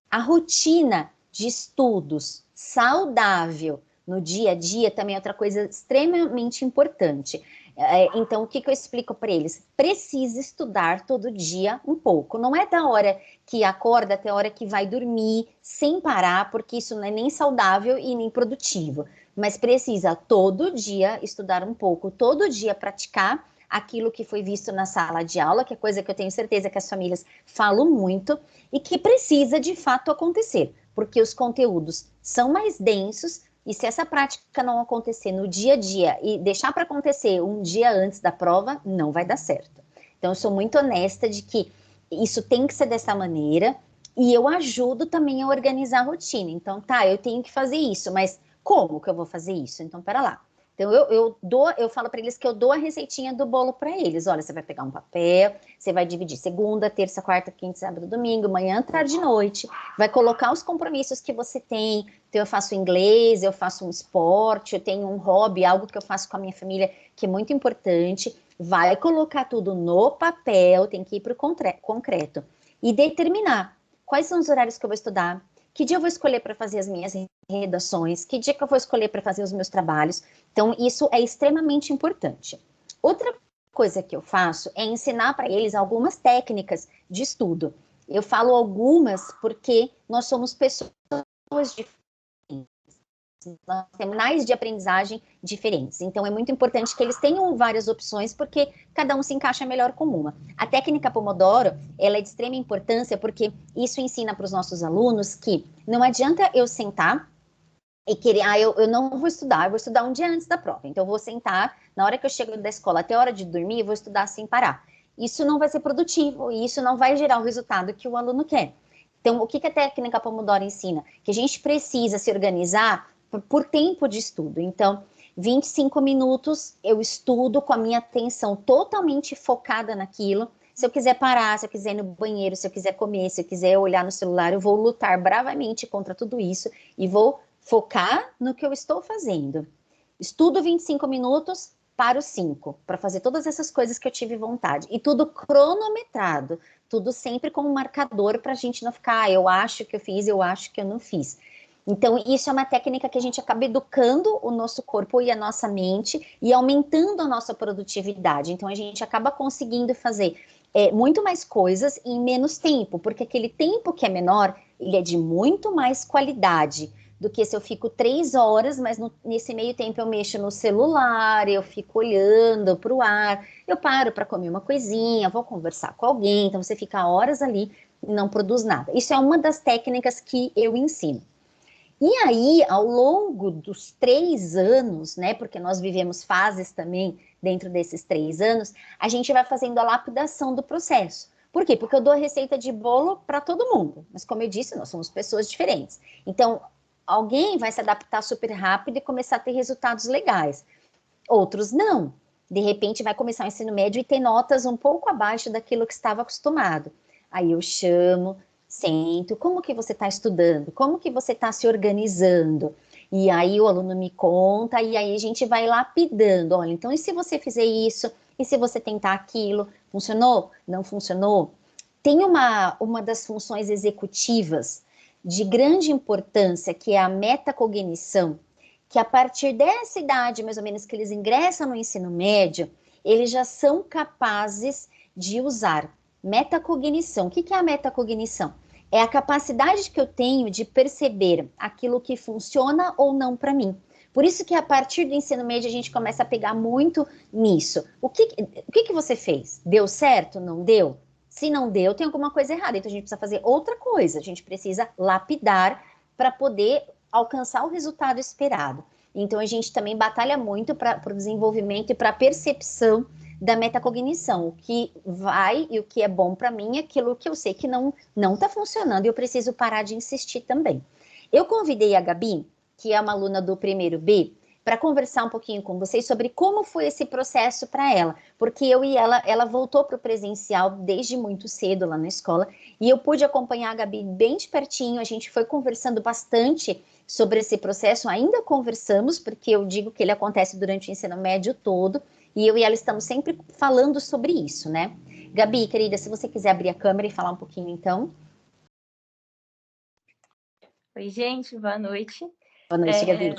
A rotina de estudos saudável no dia a dia também é outra coisa extremamente importante. Então, o que eu explico para eles? Precisa estudar todo dia um pouco. Não é da hora que acorda até a hora que vai dormir, sem parar, porque isso não é nem saudável e nem produtivo. Mas precisa todo dia estudar um pouco, todo dia praticar aquilo que foi visto na sala de aula, que é coisa que eu tenho certeza que as famílias falam muito, e que precisa de fato acontecer, porque os conteúdos são mais densos, e se essa prática não acontecer no dia a dia e deixar para acontecer um dia antes da prova, não vai dar certo. Então, eu sou muito honesta de que isso tem que ser dessa maneira, e eu ajudo também a organizar a rotina. Então, tá, eu tenho que fazer isso, mas como que eu vou fazer isso? Então, pera lá. Então, eu falo para eles que eu dou a receitinha do bolo para eles. Olha, você vai pegar um papel, você vai dividir segunda, terça, quarta, quinta, sábado, domingo, manhã, tarde e noite. Vai colocar os compromissos que você tem. Então, eu faço inglês, eu faço um esporte, eu tenho um hobby, algo que eu faço com a minha família que é muito importante. Vai colocar tudo no papel, tem que ir para o concreto. E determinar quais são os horários que eu vou estudar, que dia eu vou escolher para fazer as minhas redações, que dia que eu vou escolher para fazer os meus trabalhos. Então, isso é extremamente importante. Outra coisa que eu faço é ensinar para eles algumas técnicas de estudo. Eu falo algumas porque nós somos pessoas diferentes. Nós temos canais de aprendizagem diferentes. Então, é muito importante que eles tenham várias opções, porque cada um se encaixa melhor com uma. A técnica Pomodoro, ela é de extrema importância, porque isso ensina para os nossos alunos que não adianta eu sentar e querer, eu não vou estudar, eu vou estudar um dia antes da prova. Então, eu vou sentar, na hora que eu chego da escola até a hora de dormir, eu vou estudar sem parar. Isso não vai ser produtivo, e isso não vai gerar o resultado que o aluno quer. Então, o que a técnica Pomodoro ensina? Que a gente precisa se organizar por tempo de estudo. Então, 25 minutos eu estudo com a minha atenção totalmente focada naquilo. Se eu quiser parar, se eu quiser ir no banheiro, se eu quiser comer, se eu quiser olhar no celular, eu vou lutar bravamente contra tudo isso e vou focar no que eu estou fazendo. Estudo 25 minutos, paro 5, para fazer todas essas coisas que eu tive vontade. E tudo cronometrado, tudo sempre com um marcador para a gente não ficar, eu acho que eu fiz, eu acho que eu não fiz. Então, isso é uma técnica que a gente acaba educando o nosso corpo e a nossa mente e aumentando a nossa produtividade. Então, a gente acaba conseguindo fazer muito mais coisas em menos tempo, porque aquele tempo que é menor, ele é de muito mais qualidade do que se eu fico 3 horas, mas nesse meio tempo eu mexo no celular, eu fico olhando para o ar, eu paro para comer uma coisinha, vou conversar com alguém, então você fica horas ali e não produz nada. Isso é uma das técnicas que eu ensino. E aí, ao longo dos 3 anos, né, porque nós vivemos fases também dentro desses 3 anos, a gente vai fazendo a lapidação do processo. Por quê? Porque eu dou a receita de bolo para todo mundo, mas como eu disse, nós somos pessoas diferentes. Então, alguém vai se adaptar super rápido e começar a ter resultados legais. Outros não. De repente vai começar o ensino médio e ter notas um pouco abaixo daquilo que estava acostumado. Aí eu chamo, sento, como que você está estudando? Como que você está se organizando? E aí o aluno me conta, e aí a gente vai lapidando. Olha, então e se você fizer isso? E se você tentar aquilo? Funcionou? Não funcionou? Tem uma das funções executivas de grande importância, que é a metacognição, que a partir dessa idade, mais ou menos, que eles ingressam no ensino médio, eles já são capazes de usar metacognição. O que é a metacognição? É a capacidade que eu tenho de perceber aquilo que funciona ou não para mim. Por isso que a partir do ensino médio a gente começa a pegar muito nisso. O que você fez? Deu certo? Não deu? Se não deu, tem alguma coisa errada. Então a gente precisa fazer outra coisa. A gente precisa lapidar para poder alcançar o resultado esperado. Então a gente também batalha muito para o desenvolvimento e para a percepção da metacognição. O que vai e o que é bom para mim é aquilo que eu sei que não está funcionando e eu preciso parar de insistir também. Eu convidei a Gabi, que é uma aluna do primeiro B, para conversar um pouquinho com vocês sobre como foi esse processo para ela, porque eu e ela voltou para o presencial desde muito cedo lá na escola, e eu pude acompanhar a Gabi bem de pertinho, a gente foi conversando bastante sobre esse processo, ainda conversamos, porque eu digo que ele acontece durante o ensino médio todo, e eu e ela estamos sempre falando sobre isso, né? Gabi, querida, se você quiser abrir a câmera e falar um pouquinho, então. Oi, gente, boa noite. Boa noite, Gabi.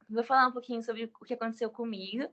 Vou falar um pouquinho sobre o que aconteceu comigo.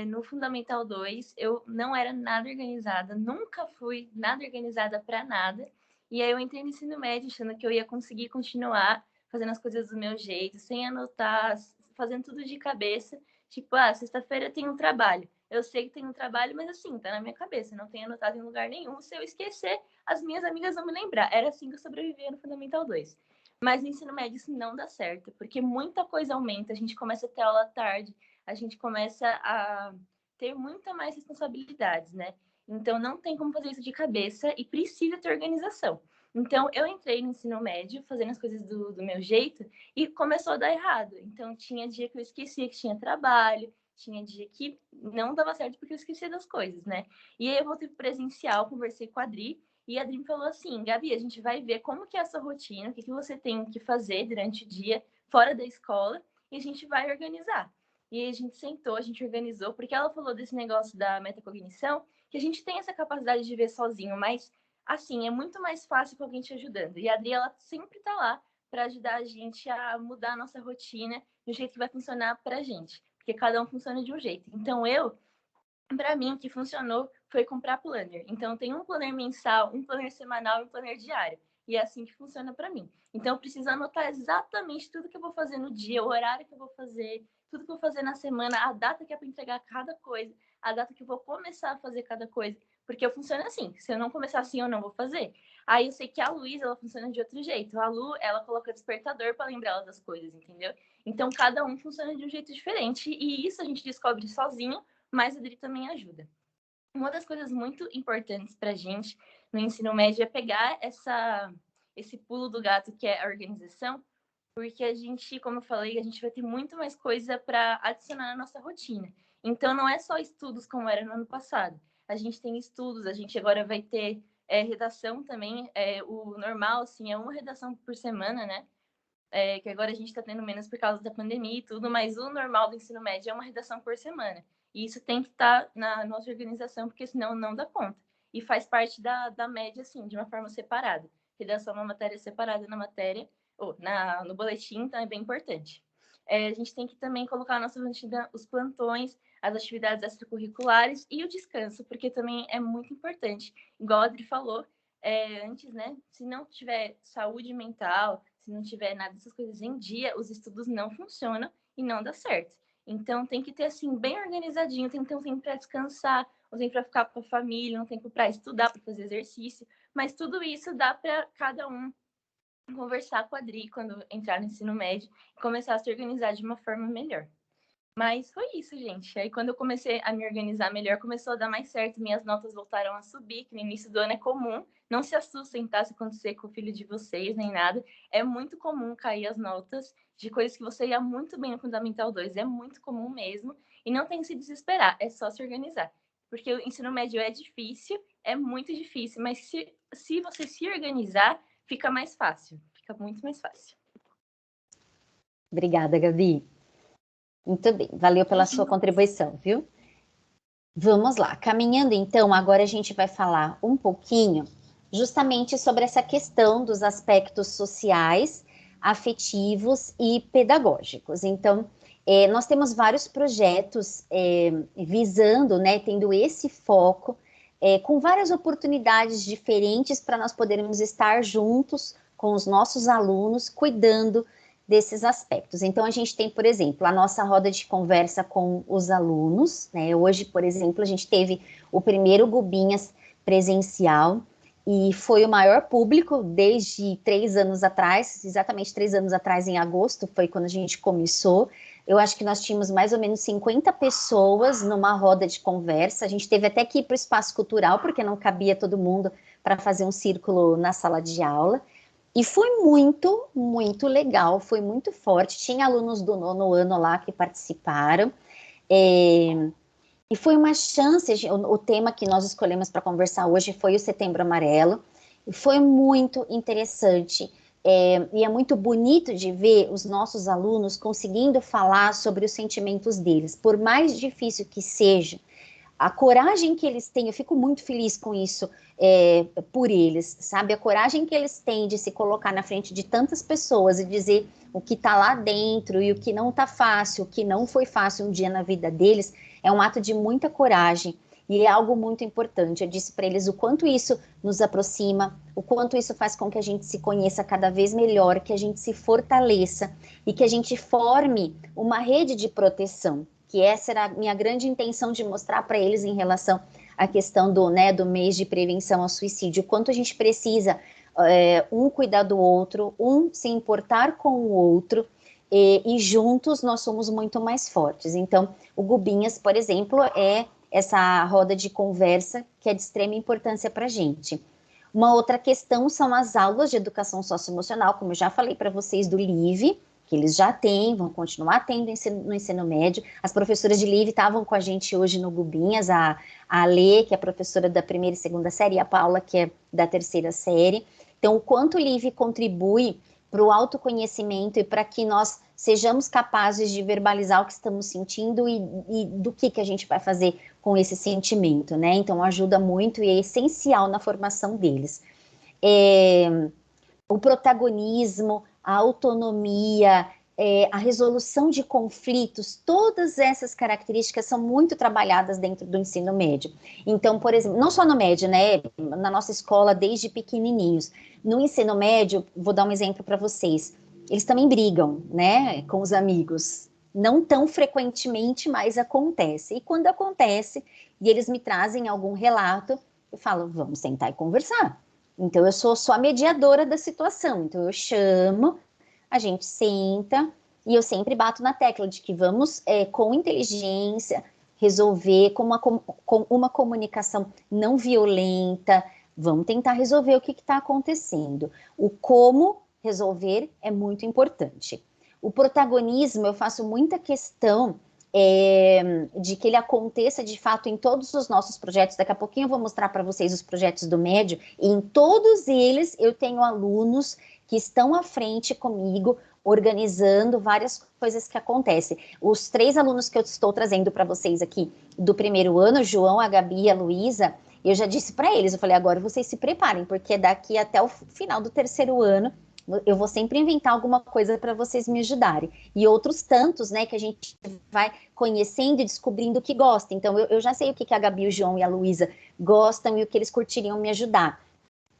No Fundamental 2, eu não era nada organizada, nunca fui nada organizada para nada. E aí eu entrei no ensino médio achando que eu ia conseguir continuar fazendo as coisas do meu jeito, sem anotar, fazendo tudo de cabeça. Tipo, sexta-feira tem um trabalho. Eu sei que tem um trabalho, mas assim, tá na minha cabeça, não tenho anotado em lugar nenhum. Se eu esquecer, as minhas amigas vão me lembrar. Era assim que eu sobrevivia no Fundamental 2. Mas no ensino médio isso não dá certo, porque muita coisa aumenta, a gente começa a ter aula tarde, a gente começa a ter muita mais responsabilidades, né? Então, não tem como fazer isso de cabeça e precisa ter organização. Então, eu entrei no ensino médio, fazendo as coisas do meu jeito, e começou a dar errado. Então, tinha dia que eu esquecia que tinha trabalho, tinha dia que não dava certo porque eu esquecia das coisas, né? E aí eu voltei pro presencial, conversei com a Adri, e a Adri me falou assim, Gabi, a gente vai ver como que é a sua rotina, o que você tem que fazer durante o dia, fora da escola, e a gente vai organizar. E a gente sentou, a gente organizou, porque ela falou desse negócio da metacognição, que a gente tem essa capacidade de ver sozinho, mas, assim, é muito mais fácil com alguém te ajudando. E a Adri, ela sempre tá lá para ajudar a gente a mudar a nossa rotina do jeito que vai funcionar pra gente, porque cada um funciona de um jeito. Então, para mim, o que funcionou foi comprar planner. Então, tem um planner mensal, um planner semanal e um planner diário. E é assim que funciona para mim. Então, eu preciso anotar exatamente tudo que eu vou fazer no dia, o horário que eu vou fazer, tudo que eu vou fazer na semana, a data que é para entregar cada coisa, a data que eu vou começar a fazer cada coisa. Porque eu funciono assim. Se eu não começar assim, eu não vou fazer. Aí eu sei que a Luísa, ela funciona de outro jeito. A Lu, ela coloca despertador para lembrar ela das coisas, entendeu? Então, cada um funciona de um jeito diferente. E isso a gente descobre sozinho, mas a Adri também ajuda. Uma das coisas muito importantes para a gente no ensino médio é pegar esse pulo do gato que é a organização, porque a gente, como eu falei, a gente vai ter muito mais coisa para adicionar na nossa rotina. Então, não é só estudos como era no ano passado. A gente tem estudos, a gente agora vai ter redação também. O normal, assim, é uma redação por semana, né? Que agora a gente está tendo menos por causa da pandemia e tudo, mas o normal do ensino médio é uma redação por semana. E isso tem que estar na nossa organização, porque senão não dá conta. E faz parte da média, assim, de uma forma separada. Redação é uma matéria separada na matéria, ou no boletim, então é bem importante. a gente tem que também colocar na nossa rotina os plantões, as atividades extracurriculares e o descanso, porque também é muito importante. Igual a Adri falou antes, né? Se não tiver saúde mental, se não tiver nada dessas coisas em dia, os estudos não funcionam e não dá certo. Então, tem que ter, assim, bem organizadinho, tem que ter um tempo para descansar, um tempo para ficar com a família, um tempo para estudar, para fazer exercício, mas tudo isso dá para cada um conversar com a Adri quando entrar no ensino médio e começar a se organizar de uma forma melhor. Mas foi isso, gente. Aí, quando eu comecei a me organizar melhor, começou a dar mais certo. Minhas notas voltaram a subir, que no início do ano é comum. Não se assustem, tá? Se acontecer com o filho de vocês, nem nada. É muito comum cair as notas de coisas que você ia muito bem no Fundamental 2. É muito comum mesmo. E não tem que se desesperar, é só se organizar. Porque o ensino médio é difícil, é muito difícil. Mas se você se organizar, fica mais fácil. Fica muito mais fácil. Obrigada, Gabi. Muito bem, valeu pela sua contribuição, viu? Vamos lá, caminhando então, agora a gente vai falar um pouquinho justamente sobre essa questão dos aspectos sociais, afetivos e pedagógicos. Então, nós temos vários projetos visando, né, tendo esse foco, com várias oportunidades diferentes para nós podermos estar juntos com os nossos alunos, cuidando desses aspectos. Então, a gente tem, por exemplo, a nossa roda de conversa com os alunos, né? Hoje, por exemplo, a gente teve o primeiro Gubinhas presencial e foi o maior público desde 3 anos atrás, exatamente 3 anos atrás, em agosto, foi quando a gente começou. Eu acho que nós tínhamos mais ou menos 50 pessoas numa roda de conversa. A gente teve até que ir para o espaço cultural, porque não cabia todo mundo para fazer um círculo na sala de aula. E foi muito, muito legal, foi muito forte. Tinha alunos do 9º ano lá que participaram. E foi uma chance, o tema que nós escolhemos para conversar hoje foi o Setembro Amarelo. E foi muito interessante. E é muito bonito de ver os nossos alunos conseguindo falar sobre os sentimentos deles. Por mais difícil que seja, a coragem que eles têm, eu fico muito feliz com isso, por eles, sabe? A coragem que eles têm de se colocar na frente de tantas pessoas e dizer o que está lá dentro e o que não está fácil, o que não foi fácil um dia na vida deles, é um ato de muita coragem e é algo muito importante. Eu disse para eles o quanto isso nos aproxima, o quanto isso faz com que a gente se conheça cada vez melhor, que a gente se fortaleça e que a gente forme uma rede de proteção, que essa era a minha grande intenção de mostrar para eles em relação à questão do mês de prevenção ao suicídio, o quanto a gente precisa um cuidar do outro, um se importar com o outro, e juntos nós somos muito mais fortes. Então, o Gubinhas, por exemplo, é essa roda de conversa que é de extrema importância para a gente. Uma outra questão são as aulas de educação socioemocional, como eu já falei para vocês do LIVE, que eles já têm, vão continuar tendo no ensino médio. As professoras de LIVE estavam com a gente hoje no Gubinhas, a Alê, que é a professora da 1ª e 2ª série, e a Paula, que é da 3ª série. Então, o quanto o LIVE contribui para o autoconhecimento e para que nós sejamos capazes de verbalizar o que estamos sentindo e do que a gente vai fazer com esse sentimento, né? Então, ajuda muito e é essencial na formação deles. O protagonismo, a autonomia, a resolução de conflitos, todas essas características são muito trabalhadas dentro do ensino médio. Então, por exemplo, não só no médio, né? Na nossa escola, desde pequenininhos. No ensino médio, vou dar um exemplo para vocês. Eles também brigam, né? Com os amigos. Não tão frequentemente, mas acontece. E quando acontece, e eles me trazem algum relato, eu falo, vamos sentar e conversar. Então, eu sou só a mediadora da situação. Então, eu chamo, a gente senta, e eu sempre bato na tecla de que vamos, com inteligência, resolver com uma comunicação não violenta, vamos tentar resolver o que está acontecendo. O como resolver é muito importante. O protagonismo, eu faço muita questão de que ele aconteça de fato em todos os nossos projetos. Daqui a pouquinho eu vou mostrar para vocês os projetos do médio, e em todos eles eu tenho alunos que estão à frente comigo, organizando várias coisas que acontecem. Os 3 alunos que eu estou trazendo para vocês aqui do 1º ano, o João, a Gabi e a Luísa, eu já disse para eles, eu falei, agora vocês se preparem, porque daqui até o final do 3º ano, Eu vou sempre inventar alguma coisa para vocês me ajudarem. E outros tantos, né, que a gente vai conhecendo e descobrindo o que gosta. Então, eu já sei o que a Gabi, o João e a Luísa gostam e o que eles curtiriam me ajudar.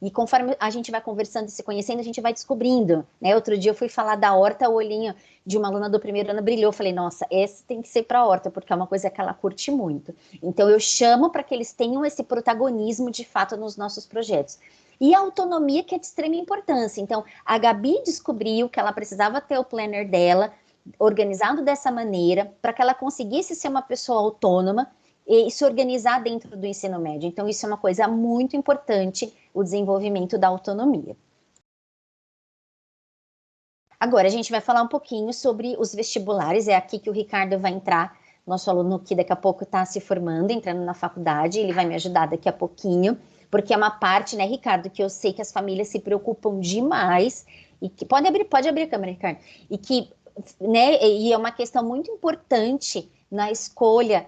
E conforme a gente vai conversando e se conhecendo, a gente vai descobrindo, né? Outro dia eu fui falar da horta, o olhinho de uma aluna do primeiro ano brilhou. Eu falei, nossa, esse tem que ser para a horta, porque é uma coisa que ela curte muito. Então eu chamo para que eles tenham esse protagonismo de fato nos nossos projetos. E a autonomia, que é de extrema importância. Então, a Gabi descobriu que ela precisava ter o planner dela organizado dessa maneira, para que ela conseguisse ser uma pessoa autônoma e se organizar dentro do ensino médio. Então, isso é uma coisa muito importante, o desenvolvimento da autonomia. Agora, a gente vai falar um pouquinho sobre os vestibulares, é aqui que o Ricardo vai entrar, nosso aluno que daqui a pouco está se formando, entrando na faculdade, ele vai me ajudar daqui a pouquinho, porque é uma parte, né, Ricardo, que eu sei que as famílias se preocupam demais, e que pode abrir a câmera, Ricardo, e que, né, e é uma questão muito importante na escolha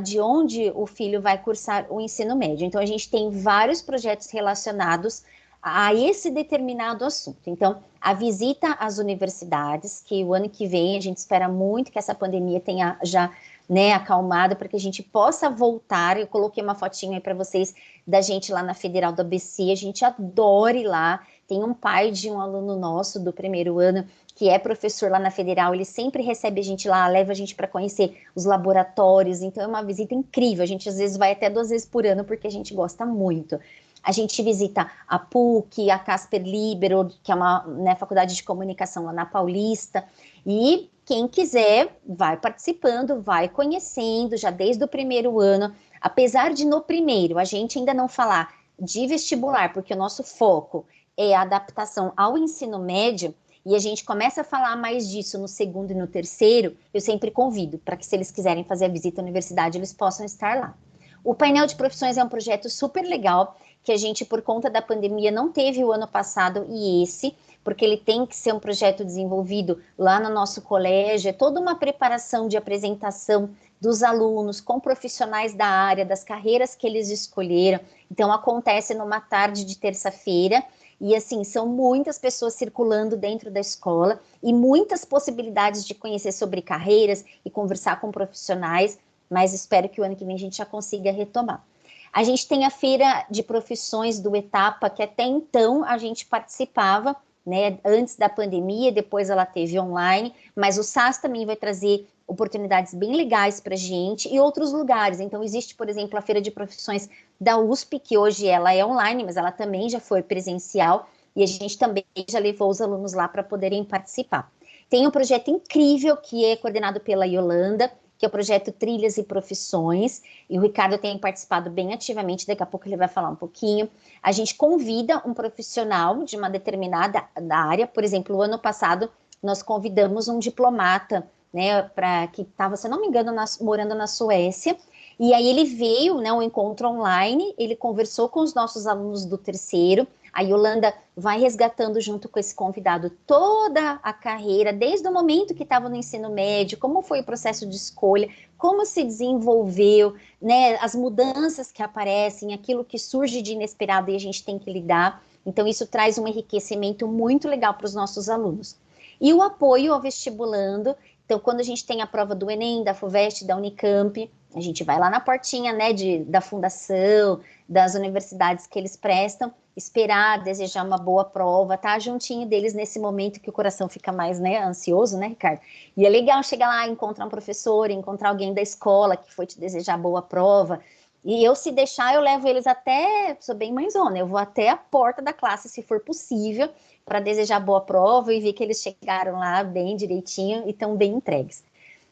de onde o filho vai cursar o ensino médio. Então, a gente tem vários projetos relacionados a esse determinado assunto. Então, a visita às universidades, que o ano que vem a gente espera muito que essa pandemia tenha já, né, acalmado, para que a gente possa voltar. Eu coloquei uma fotinha aí para vocês da gente lá na Federal do ABC, a gente adora ir lá. Tem um pai de um aluno nosso do primeiro ano que é professor lá na Federal, ele sempre recebe a gente lá, leva a gente para conhecer os laboratórios, então é uma visita incrível. A gente às vezes vai até 2 vezes por ano porque a gente gosta muito. A gente visita a PUC, a Casper Libero, que é uma, né, faculdade de comunicação lá na Paulista, e quem quiser vai participando, vai conhecendo, já desde o primeiro ano, apesar de no primeiro a gente ainda não falar de vestibular, porque o nosso foco é a adaptação ao ensino médio, e a gente começa a falar mais disso no segundo e no terceiro, eu sempre convido para que, se eles quiserem fazer a visita à universidade, eles possam estar lá. O painel de profissões é um projeto super legal, que a gente, por conta da pandemia, não teve o ano passado e esse, porque ele tem que ser um projeto desenvolvido lá no nosso colégio, é toda uma preparação de apresentação dos alunos com profissionais da área, das carreiras que eles escolheram. Então, acontece numa tarde de terça-feira, e assim, são muitas pessoas circulando dentro da escola, e muitas possibilidades de conhecer sobre carreiras e conversar com profissionais, mas espero que o ano que vem a gente já consiga retomar. A gente tem a feira de profissões do Etapa, que até então a gente participava, né, antes da pandemia, depois ela teve online, mas o SAS também vai trazer oportunidades bem legais para a gente e outros lugares. Então, existe, por exemplo, a feira de profissões da USP, que hoje ela é online, mas ela também já foi presencial, e a gente também já levou os alunos lá para poderem participar. Tem um projeto incrível que é coordenado pela Yolanda, que é o projeto Trilhas e Profissões, e o Ricardo tem participado bem ativamente, daqui a pouco ele vai falar um pouquinho. A gente convida um profissional de uma determinada área, por exemplo, o ano passado nós convidamos um diplomata, né, que estava, se não me engano, morando na Suécia, e aí ele veio, né, um encontro online, ele conversou com os nossos alunos do terceiro, a Yolanda vai resgatando junto com esse convidado toda a carreira, desde o momento que estava no ensino médio, como foi o processo de escolha, como se desenvolveu, né, as mudanças que aparecem, aquilo que surge de inesperado e a gente tem que lidar. Então, isso traz um enriquecimento muito legal para os nossos alunos. E o apoio ao vestibulando. Então, quando a gente tem a prova do Enem, da FUVEST, da Unicamp, a gente vai lá na portinha, né, da fundação, das universidades que eles prestam, esperar, desejar uma boa prova, tá juntinho deles nesse momento que o coração fica mais, né, ansioso, né, Ricardo? E é legal chegar lá, encontrar um professor, encontrar alguém da escola que foi te desejar boa prova. E eu, se deixar, eu levo eles até, sou bem mãezona, eu vou até a porta da classe, se for possível, para desejar boa prova e ver que eles chegaram lá bem direitinho e estão bem entregues.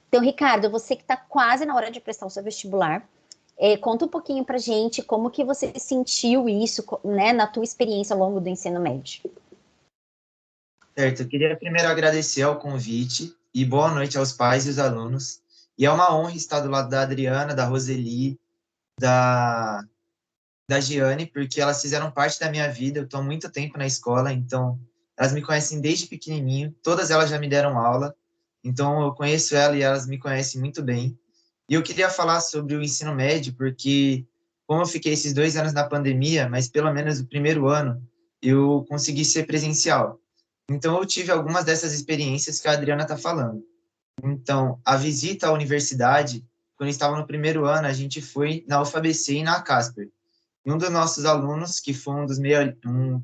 Então, Ricardo, você que está quase na hora de prestar o seu vestibular, conta um pouquinho para a gente como que você sentiu isso, né, na tua experiência ao longo do ensino médio. Certo, eu queria primeiro agradecer ao convite e boa noite aos pais e os alunos. E é uma honra estar do lado da Adriana, da Roseli, da Giane, porque elas fizeram parte da minha vida. Eu estou há muito tempo na escola, então elas me conhecem desde pequenininho, todas elas já me deram aula, então eu conheço elas e elas me conhecem muito bem. E eu queria falar sobre o ensino médio, porque como eu fiquei esses 2 anos na pandemia, mas pelo menos o primeiro ano eu consegui ser presencial. Então, eu tive algumas dessas experiências que a Adriana está falando. Então, a visita à universidade, quando eu estava no primeiro ano, a gente foi na UFABC e na Casper. E um dos nossos alunos, que foi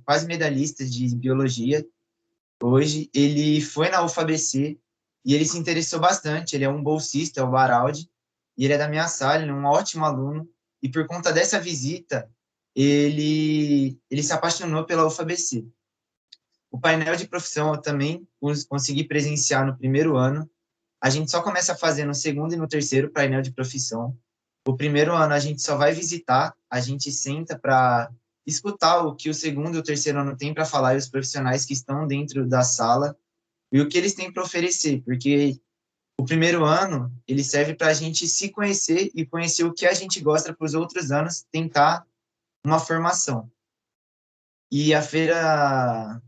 quase medalhista de biologia, hoje, ele foi na UFABC e ele se interessou bastante. Ele é um bolsista, é o Baraldi, e ele é da minha sala, ele é um ótimo aluno. E por conta dessa visita, ele se apaixonou pela UFABC. O painel de profissão eu também consegui presenciar no primeiro ano. A gente só começa a fazer no segundo e no terceiro painel de profissão. O primeiro ano a gente só vai visitar, a gente senta para escutar o que o segundo e o terceiro ano tem para falar e os profissionais que estão dentro da sala e o que eles têm para oferecer, porque o primeiro ano ele serve para a gente se conhecer e conhecer o que a gente gosta para os outros anos tentar uma formação. E a feira,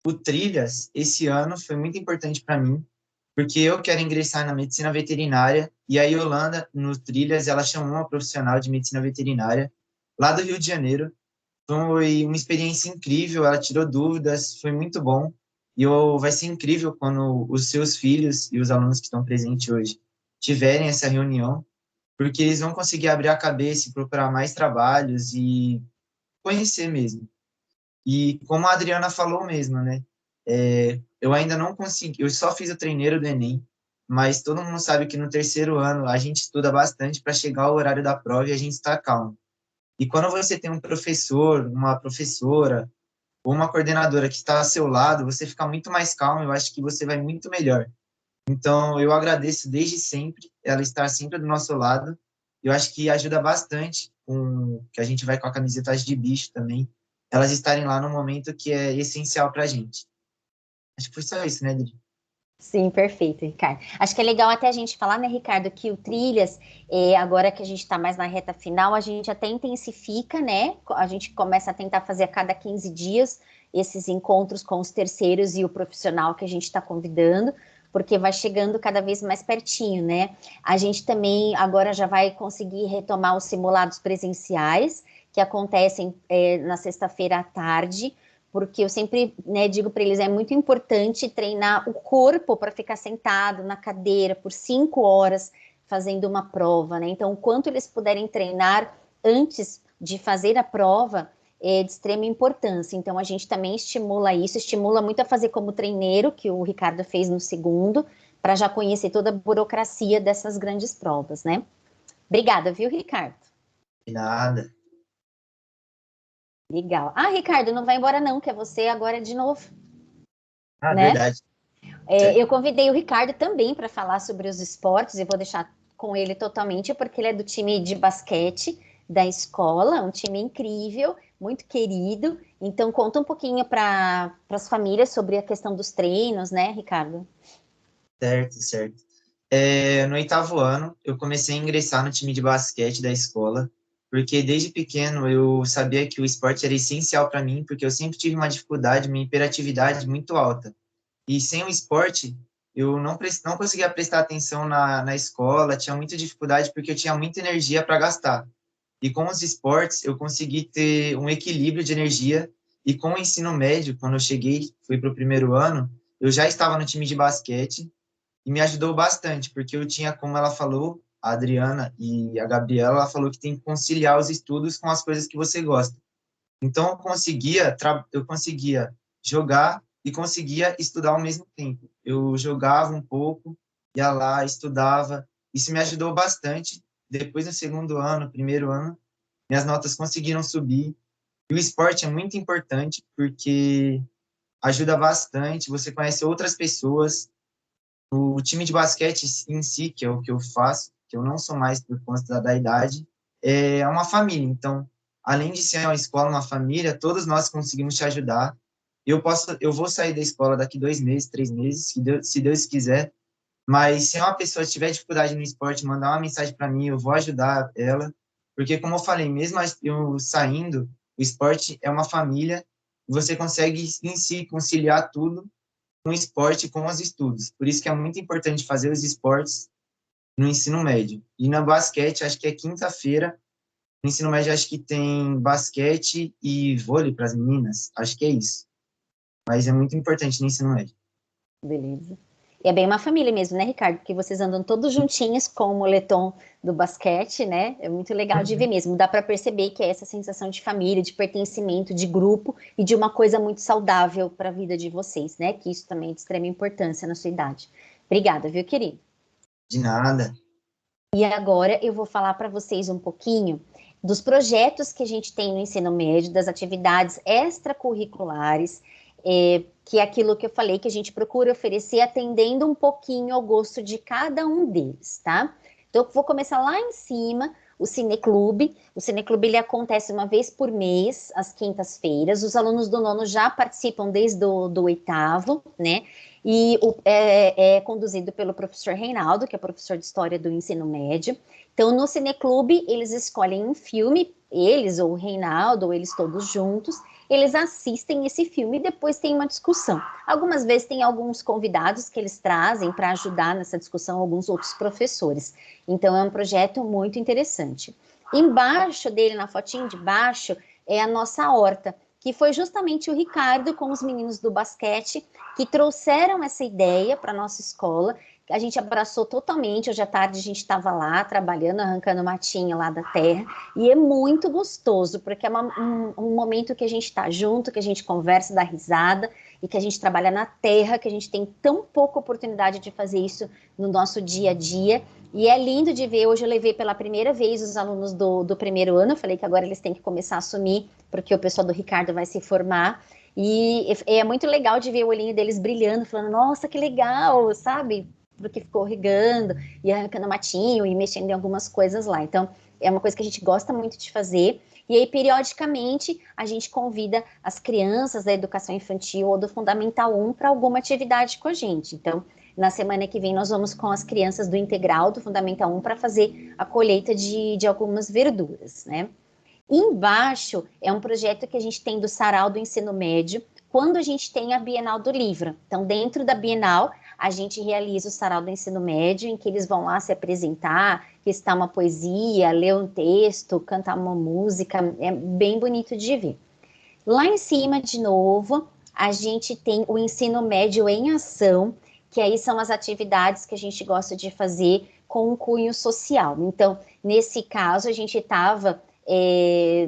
o Trilhas, esse ano foi muito importante para mim, porque eu quero ingressar na medicina veterinária, e a Yolanda, no Trilhas, ela chamou uma profissional de medicina veterinária, lá do Rio de Janeiro. Foi uma experiência incrível, ela tirou dúvidas, foi muito bom, e vai ser incrível quando os seus filhos e os alunos que estão presentes hoje tiverem essa reunião, porque eles vão conseguir abrir a cabeça e procurar mais trabalhos e conhecer mesmo. E como a Adriana falou mesmo, né? Eu ainda não consegui, eu só fiz o treineiro do Enem, mas todo mundo sabe que no terceiro ano a gente estuda bastante para chegar ao horário da prova e a gente está calmo. E quando você tem um professor, uma professora ou uma coordenadora que está ao seu lado, você fica muito mais calmo, eu acho que você vai muito melhor. Então, eu agradeço desde sempre ela estar sempre do nosso lado. Eu acho que ajuda bastante que a gente vai com a camiseta de bicho também, elas estarem lá no momento que é essencial para a gente. Acho que foi só isso, né, Adri? Sim, perfeito, Ricardo. Acho que é legal até a gente falar, né, Ricardo, que o Trilhas, agora que a gente está mais na reta final, a gente até intensifica, né? A gente começa a tentar fazer a cada 15 dias esses encontros com os terceiros e o profissional que a gente está convidando, porque vai chegando cada vez mais pertinho, né? A gente também agora já vai conseguir retomar os simulados presenciais, que acontecem na sexta-feira à tarde, porque eu sempre, né, digo para eles, é muito importante treinar o corpo para ficar sentado na cadeira por 5 horas fazendo uma prova, né? Então, o quanto eles puderem treinar antes de fazer a prova é de extrema importância. Então, a gente também estimula isso, estimula muito a fazer como treineiro, que o Ricardo fez no segundo, para já conhecer toda a burocracia dessas grandes provas, né? Obrigada, viu, Ricardo? De nada. Legal. Ah, Ricardo, não vai embora não, que é você agora de novo. Ah, né? verdade. Eu convidei o Ricardo também para falar sobre os esportes, e vou deixar com ele totalmente, porque ele é do time de basquete da escola, um time incrível, muito querido. Então, conta um pouquinho para as famílias sobre a questão dos treinos, né, Ricardo? Certo. No 8º ano, eu comecei a ingressar no time de basquete da escola, porque desde pequeno eu sabia que o esporte era essencial para mim, porque eu sempre tive uma dificuldade, uma hiperatividade muito alta. E sem o esporte, eu não conseguia prestar atenção na escola, tinha muita dificuldade porque eu tinha muita energia para gastar. E com os esportes, eu consegui ter um equilíbrio de energia. E com o ensino médio, quando eu fui para o primeiro ano, eu já estava no time de basquete e me ajudou bastante, porque eu tinha, como ela falou, a Adriana e a Gabriela, ela falou que tem que conciliar os estudos com as coisas que você gosta. Então, eu conseguia jogar e conseguia estudar ao mesmo tempo. Eu jogava um pouco, ia lá, estudava. Isso me ajudou bastante. Depois, no segundo ano, primeiro ano, minhas notas conseguiram subir. E o esporte é muito importante, porque ajuda bastante, você conhece outras pessoas. O time de basquete em si, que é o que eu faço, que eu não sou mais por conta da idade, é uma família. Então, além de ser uma escola, uma família, todos nós conseguimos te ajudar. Eu vou sair da escola daqui 2 meses, 3 meses, se Deus quiser, mas se uma pessoa tiver dificuldade no esporte, mandar uma mensagem para mim, eu vou ajudar ela, porque como eu falei, mesmo eu saindo, o esporte é uma família, você consegue em si conciliar tudo com o esporte e com os estudos. Por isso que é muito importante fazer os esportes no ensino médio. E no basquete, acho que é quinta-feira, no ensino médio acho que tem basquete e vôlei para as meninas, acho que é isso. mas é muito importante no ensino médio. Beleza. E é bem uma família mesmo, né, Ricardo? Porque vocês andam todos juntinhos com o moletom do basquete, né? É muito legal de ver mesmo. Dá para perceber que é essa sensação de família, de pertencimento, de grupo e de uma coisa muito saudável para a vida de vocês, né? Que isso também é de extrema importância na sua idade. Obrigada, viu, querido? De nada. E agora eu vou falar para vocês um pouquinho dos projetos que a gente tem no ensino médio, das atividades extracurriculares, que é aquilo que eu falei que a gente procura oferecer atendendo um pouquinho ao gosto de cada um deles, tá? Então, eu vou começar lá em cima, o Cineclube. O Cineclube, ele acontece uma vez por mês, às quintas-feiras. Os alunos do nono já participam desde do oitavo, né? E é conduzido pelo professor Reinaldo, que é professor de História do Ensino Médio. Então, no Cineclube, eles escolhem um filme, eles ou o Reinaldo, ou eles todos juntos, eles assistem esse filme e depois tem uma discussão. Algumas vezes tem alguns convidados que eles trazem para ajudar nessa discussão, alguns outros professores. Então, é um projeto muito interessante. Embaixo dele, na fotinho de baixo, é a nossa horta, que foi justamente o Ricardo com os meninos do basquete que trouxeram essa ideia para a nossa escola. A gente abraçou totalmente. Hoje à tarde a gente estava lá trabalhando, arrancando matinha lá da terra, e é muito gostoso, porque é um momento que a gente está junto, que a gente conversa, dá risada, e que a gente trabalha na terra, que a gente tem tão pouca oportunidade de fazer isso no nosso dia a dia, e é lindo de ver. Hoje eu levei pela primeira vez os alunos do primeiro ano, eu falei que agora eles têm que começar a assumir, porque o pessoal do Ricardo vai se formar, e é muito legal de ver o olhinho deles brilhando, falando, nossa, que legal, sabe? Porque ficou regando e arrancando matinho e mexendo em algumas coisas lá. Então, é uma coisa que a gente gosta muito de fazer. E aí, periodicamente, a gente convida as crianças da educação infantil ou do Fundamental 1 para alguma atividade com a gente. Então, na semana que vem, nós vamos com as crianças do Integral, do Fundamental 1, para fazer a colheita de algumas verduras, né? Embaixo é um projeto que a gente tem do Sarau do Ensino Médio, quando a gente tem a Bienal do Livro. Então, dentro da Bienal, a gente realiza o Sarau do Ensino Médio, em que eles vão lá se apresentar, recitar uma poesia, ler um texto, cantar uma música, é bem bonito de ver. Lá em cima, de novo, a gente tem o Ensino Médio em Ação, que aí são as atividades que a gente gosta de fazer com um cunho social. Então, nesse caso, a gente estava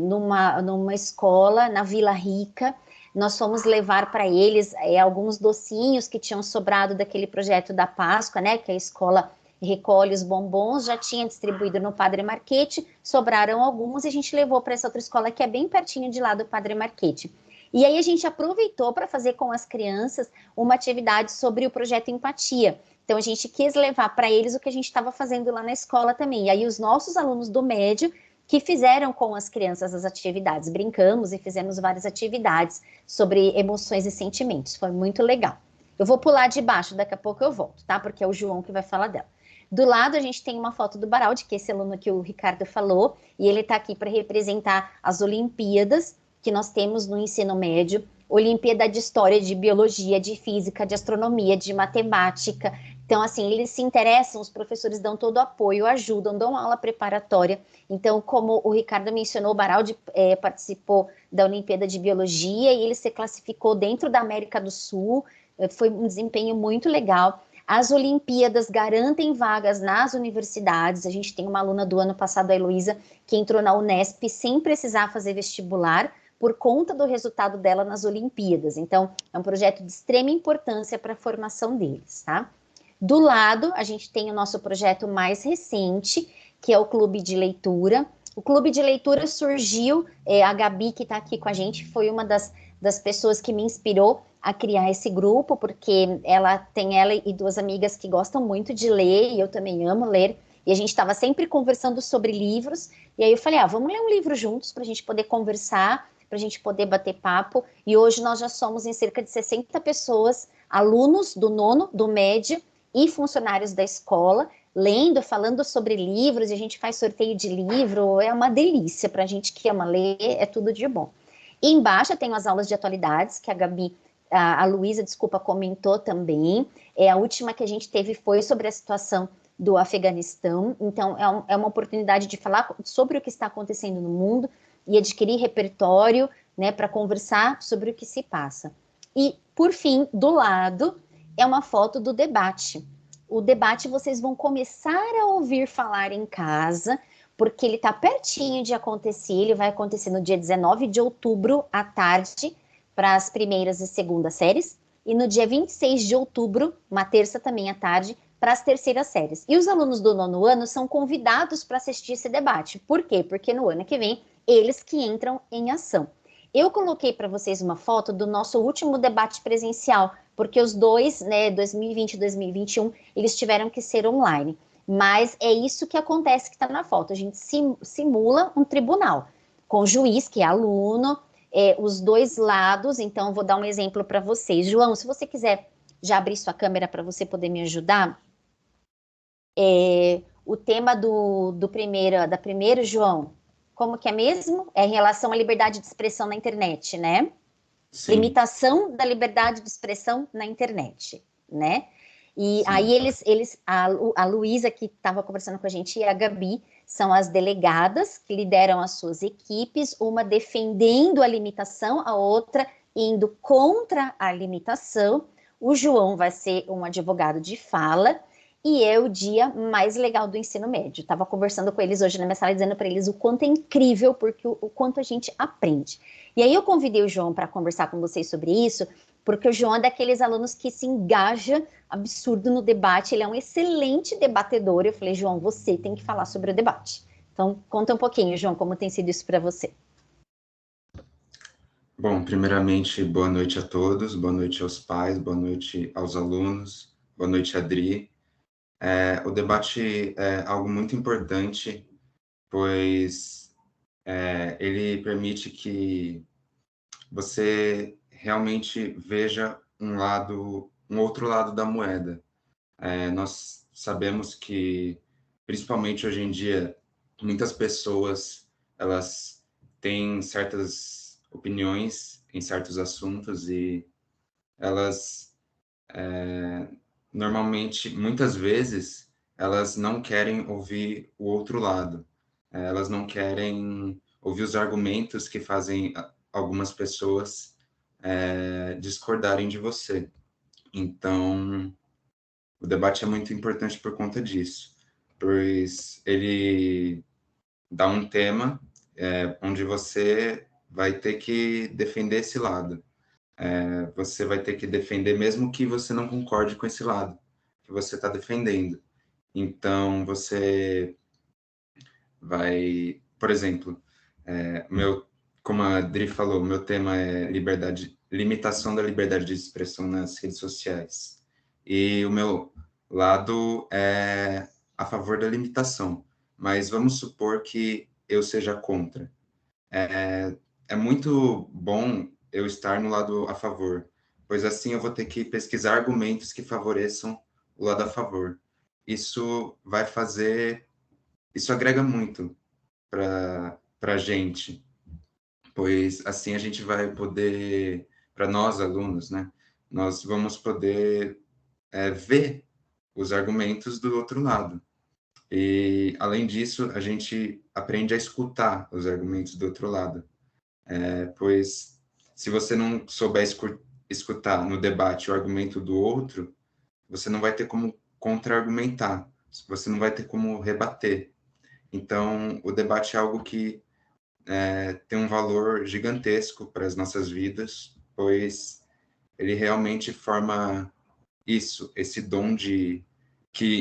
numa escola na Vila Rica. Nós fomos levar para eles alguns docinhos que tinham sobrado daquele projeto da Páscoa, né? Que a escola recolhe os bombons, já tinha distribuído no Padre Marquete, sobraram alguns e a gente levou para essa outra escola que é bem pertinho de lá do Padre Marquete. E aí a gente aproveitou para fazer com as crianças uma atividade sobre o projeto Empatia. Então a gente quis levar para eles o que a gente estava fazendo lá na escola também. E aí os nossos alunos do médio que fizeram com as crianças as atividades, brincamos e fizemos várias atividades sobre emoções e sentimentos, foi muito legal. Eu vou pular de baixo, daqui a pouco eu volto, tá? Porque é o João que vai falar dela. Do lado a gente tem uma foto do Baraldi, que é esse aluno que o Ricardo falou, e ele está aqui para representar as Olimpíadas que nós temos no ensino médio, Olimpíada de História, de Biologia, de Física, de Astronomia, de Matemática. Então, assim, eles se interessam, os professores dão todo o apoio, ajudam, dão aula preparatória. Então, como o Ricardo mencionou, o Baraldi participou da Olimpíada de Biologia e ele se classificou dentro da América do Sul, foi um desempenho muito legal. As Olimpíadas garantem vagas nas universidades. A gente tem uma aluna do ano passado, a Heloísa, que entrou na Unesp sem precisar fazer vestibular, por conta do resultado dela nas Olimpíadas. Então, é um projeto de extrema importância para a formação deles, tá? Do lado, a gente tem o nosso projeto mais recente, que é o Clube de Leitura. O Clube de Leitura surgiu, a Gabi, que está aqui com a gente, foi uma das pessoas que me inspirou a criar esse grupo, porque ela e duas amigas que gostam muito de ler, e eu também amo ler, e a gente estava sempre conversando sobre livros, e aí eu falei, vamos ler um livro juntos para a gente poder conversar, para a gente poder bater papo, e hoje nós já somos em cerca de 60 pessoas, alunos do nono, do médio, e funcionários da escola, lendo, falando sobre livros, e a gente faz sorteio de livro, é uma delícia para a gente que ama ler, é tudo de bom. E embaixo eu tenho as aulas de atualidades, que a Gabi, a Luísa, desculpa, comentou também, a última que a gente teve foi sobre a situação do Afeganistão, então é uma oportunidade de falar sobre o que está acontecendo no mundo, e adquirir repertório, né, para conversar sobre o que se passa. E por fim, do lado, é uma foto do debate. O debate vocês vão começar a ouvir falar em casa, porque ele está pertinho de acontecer, ele vai acontecer no dia 19 de outubro, à tarde, para as primeiras e segundas séries, e no dia 26 de outubro, uma terça também à tarde, para as terceiras séries. E os alunos do 9º ano são convidados para assistir esse debate. Por quê? Porque no ano que vem, eles que entram em ação. Eu coloquei para vocês uma foto do nosso último debate presencial, porque os dois, né, 2020 e 2021, eles tiveram que ser online. Mas é isso que acontece que está na foto. A gente simula um tribunal, com o juiz, que é aluno, os dois lados. Então, vou dar um exemplo para vocês. João, se você quiser já abrir sua câmera para você poder me ajudar. O tema da primeira, João, como que é mesmo? É em relação à liberdade de expressão na internet, né? Sim. Limitação da liberdade de expressão na internet, né? E sim. Aí a Luísa, que estava conversando com a gente, e a Gabi, são as delegadas que lideram as suas equipes, uma defendendo a limitação, a outra indo contra a limitação. O João vai ser um advogado de fala, e é o dia mais legal do ensino médio. Estava conversando com eles hoje na minha sala, dizendo para eles o quanto é incrível, porque o quanto a gente aprende. E aí eu convidei o João para conversar com vocês sobre isso, porque o João é daqueles alunos que se engaja absurdo no debate, ele é um excelente debatedor. Eu falei, João, você tem que falar sobre o debate. Então, conta um pouquinho, João, como tem sido isso para você. Bom, primeiramente, boa noite a todos, boa noite aos pais, boa noite aos alunos, boa noite, Adri. O debate é algo muito importante, pois ele permite que você realmente veja um outro lado da moeda. Nós sabemos que, principalmente hoje em dia, muitas pessoas elas têm certas opiniões em certos assuntos e elas normalmente, muitas vezes, elas não querem ouvir o outro lado. Elas não querem ouvir os argumentos que fazem algumas pessoas discordarem de você. Então, o debate é muito importante por conta disso, pois ele dá um tema onde você vai ter que defender esse lado. Você vai ter que defender mesmo que você não concorde com esse lado que você está defendendo. Então, você vai, por exemplo, como a Adri falou, meu tema é limitação da liberdade de expressão nas redes sociais. E o meu lado é a favor da limitação, mas vamos supor que eu seja contra. É muito bom eu estar no lado a favor, pois assim eu vou ter que pesquisar argumentos que favoreçam o lado a favor. Isso agrega muito para a gente, pois assim a gente vai poder, para nós alunos, né, nós vamos poder ver os argumentos do outro lado. E, além disso, a gente aprende a escutar os argumentos do outro lado. Pois, se você não souber escutar no debate o argumento do outro, você não vai ter como contra-argumentar, você não vai ter como rebater. Então, o debate é algo que tem um valor gigantesco para as nossas vidas, pois ele realmente forma esse dom que,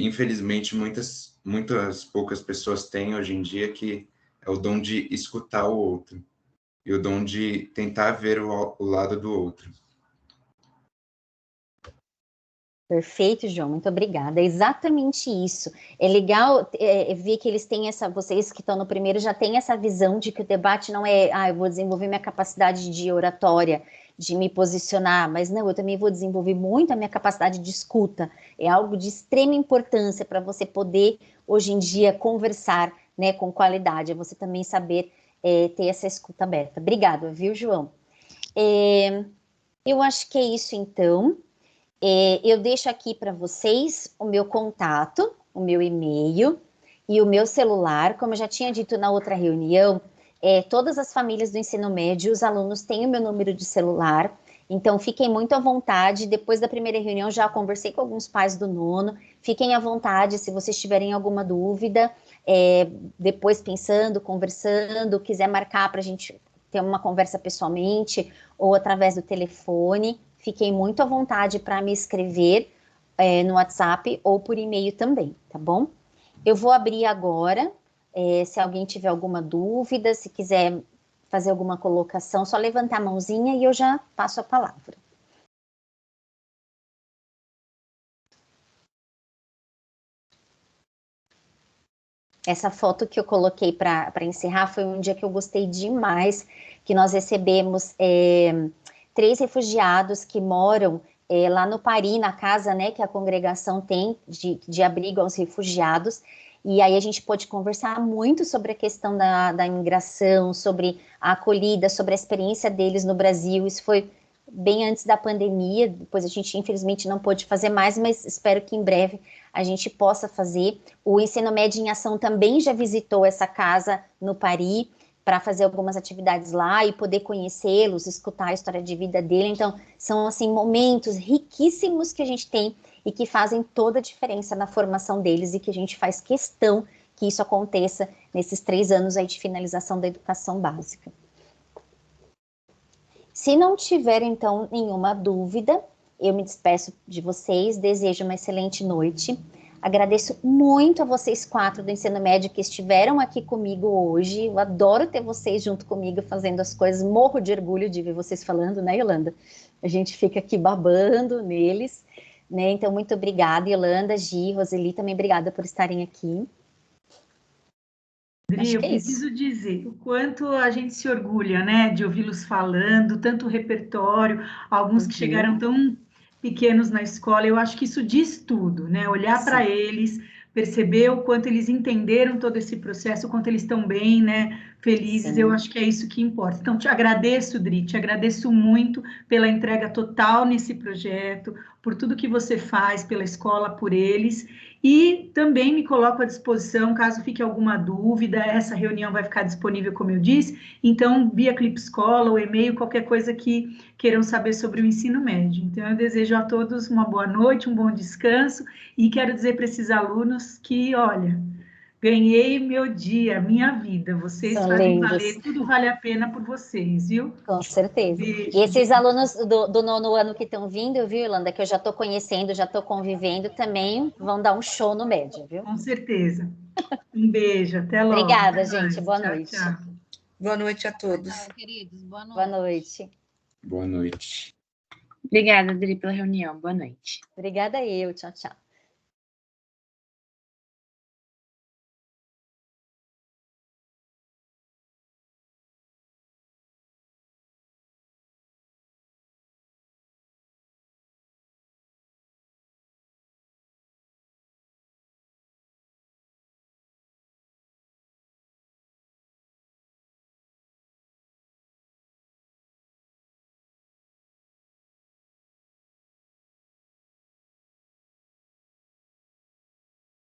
infelizmente, muitas poucas pessoas têm hoje em dia, que é o dom de escutar o outro e o dom de tentar ver o lado do outro. Perfeito, João, muito obrigada. É exatamente isso. É legal ver que eles têm vocês que estão no primeiro já têm essa visão de que o debate não é, eu vou desenvolver minha capacidade de oratória, de me posicionar, mas não, eu também vou desenvolver muito a minha capacidade de escuta. É algo de extrema importância para você poder, hoje em dia, conversar, né, com qualidade, é você também saber ter essa escuta aberta. Obrigada, viu, João? Eu acho que é isso, então. Eu deixo aqui para vocês o meu contato, o meu e-mail e o meu celular. Como eu já tinha dito na outra reunião, todas as famílias do ensino médio, os alunos têm o meu número de celular. Então, fiquem muito à vontade. Depois da primeira reunião, já conversei com alguns pais do nono. Fiquem à vontade se vocês tiverem alguma dúvida. Depois pensando, conversando, quiser marcar para a gente ter uma conversa pessoalmente ou através do telefone. Fiquem muito à vontade para me escrever no WhatsApp ou por e-mail também, tá bom? Eu vou abrir agora. Se alguém tiver alguma dúvida, se quiser fazer alguma colocação, só levantar a mãozinha e eu já passo a palavra. Essa foto que eu coloquei para encerrar foi um dia que eu gostei demais, que nós recebemos 3 refugiados que moram lá no Paris, na casa, né, que a congregação tem de abrigo aos refugiados. E aí a gente pôde conversar muito sobre a questão da imigração, sobre a acolhida, sobre a experiência deles no Brasil. Isso foi bem antes da pandemia, depois a gente infelizmente não pôde fazer mais, mas espero que em breve a gente possa fazer. O Ensino Médio em Ação também já visitou essa casa no Paris, para fazer algumas atividades lá e poder conhecê-los, escutar a história de vida dele. Então, são, assim, momentos riquíssimos que a gente tem e que fazem toda a diferença na formação deles e que a gente faz questão que isso aconteça nesses 3 anos aí de finalização da educação básica. Se não tiver, então, nenhuma dúvida, eu me despeço de vocês, desejo uma excelente noite. Agradeço muito a vocês 4 do Ensino Médio que estiveram aqui comigo hoje. Eu adoro ter vocês junto comigo fazendo as coisas. Morro de orgulho de ver vocês falando, né, Yolanda? A gente fica aqui babando neles, né? Então, muito obrigada, Yolanda, Gi, Roseli, também obrigada por estarem aqui. Dri, eu preciso dizer o quanto a gente se orgulha, né, de ouvi-los falando, tanto repertório, alguns que chegaram tão pequenos na escola. Eu acho que isso diz tudo, né? Olhar para eles, perceber o quanto eles entenderam todo esse processo, o quanto eles estão bem, né? Felizes. Sim. Eu acho que é isso que importa. Então, te agradeço, Dri, te agradeço muito pela entrega total nesse projeto, por tudo que você faz pela escola, por eles. E também me coloco à disposição, caso fique alguma dúvida, essa reunião vai ficar disponível, como eu disse, então, via Clipe Escola ou e-mail, qualquer coisa que queiram saber sobre o ensino médio. Então, eu desejo a todos uma boa noite, um bom descanso, e quero dizer para esses alunos que, olha, ganhei meu dia, minha vida, vocês São fazem lindos. valer, tudo vale a pena por vocês, viu? Com certeza. Beijo, e esses alunos do nono ano que estão vindo, viu, Yolanda, que eu já estou conhecendo, já estou convivendo, também vão dar um show no médio, viu? Com certeza. Um beijo, até logo. Obrigada, até gente. mais. Boa Tchau, noite. tchau. Boa noite a todos. Tchau, queridos. Boa noite. Boa noite. Boa noite. Obrigada, Adri, pela reunião. Boa noite. Obrigada eu. Tchau, tchau.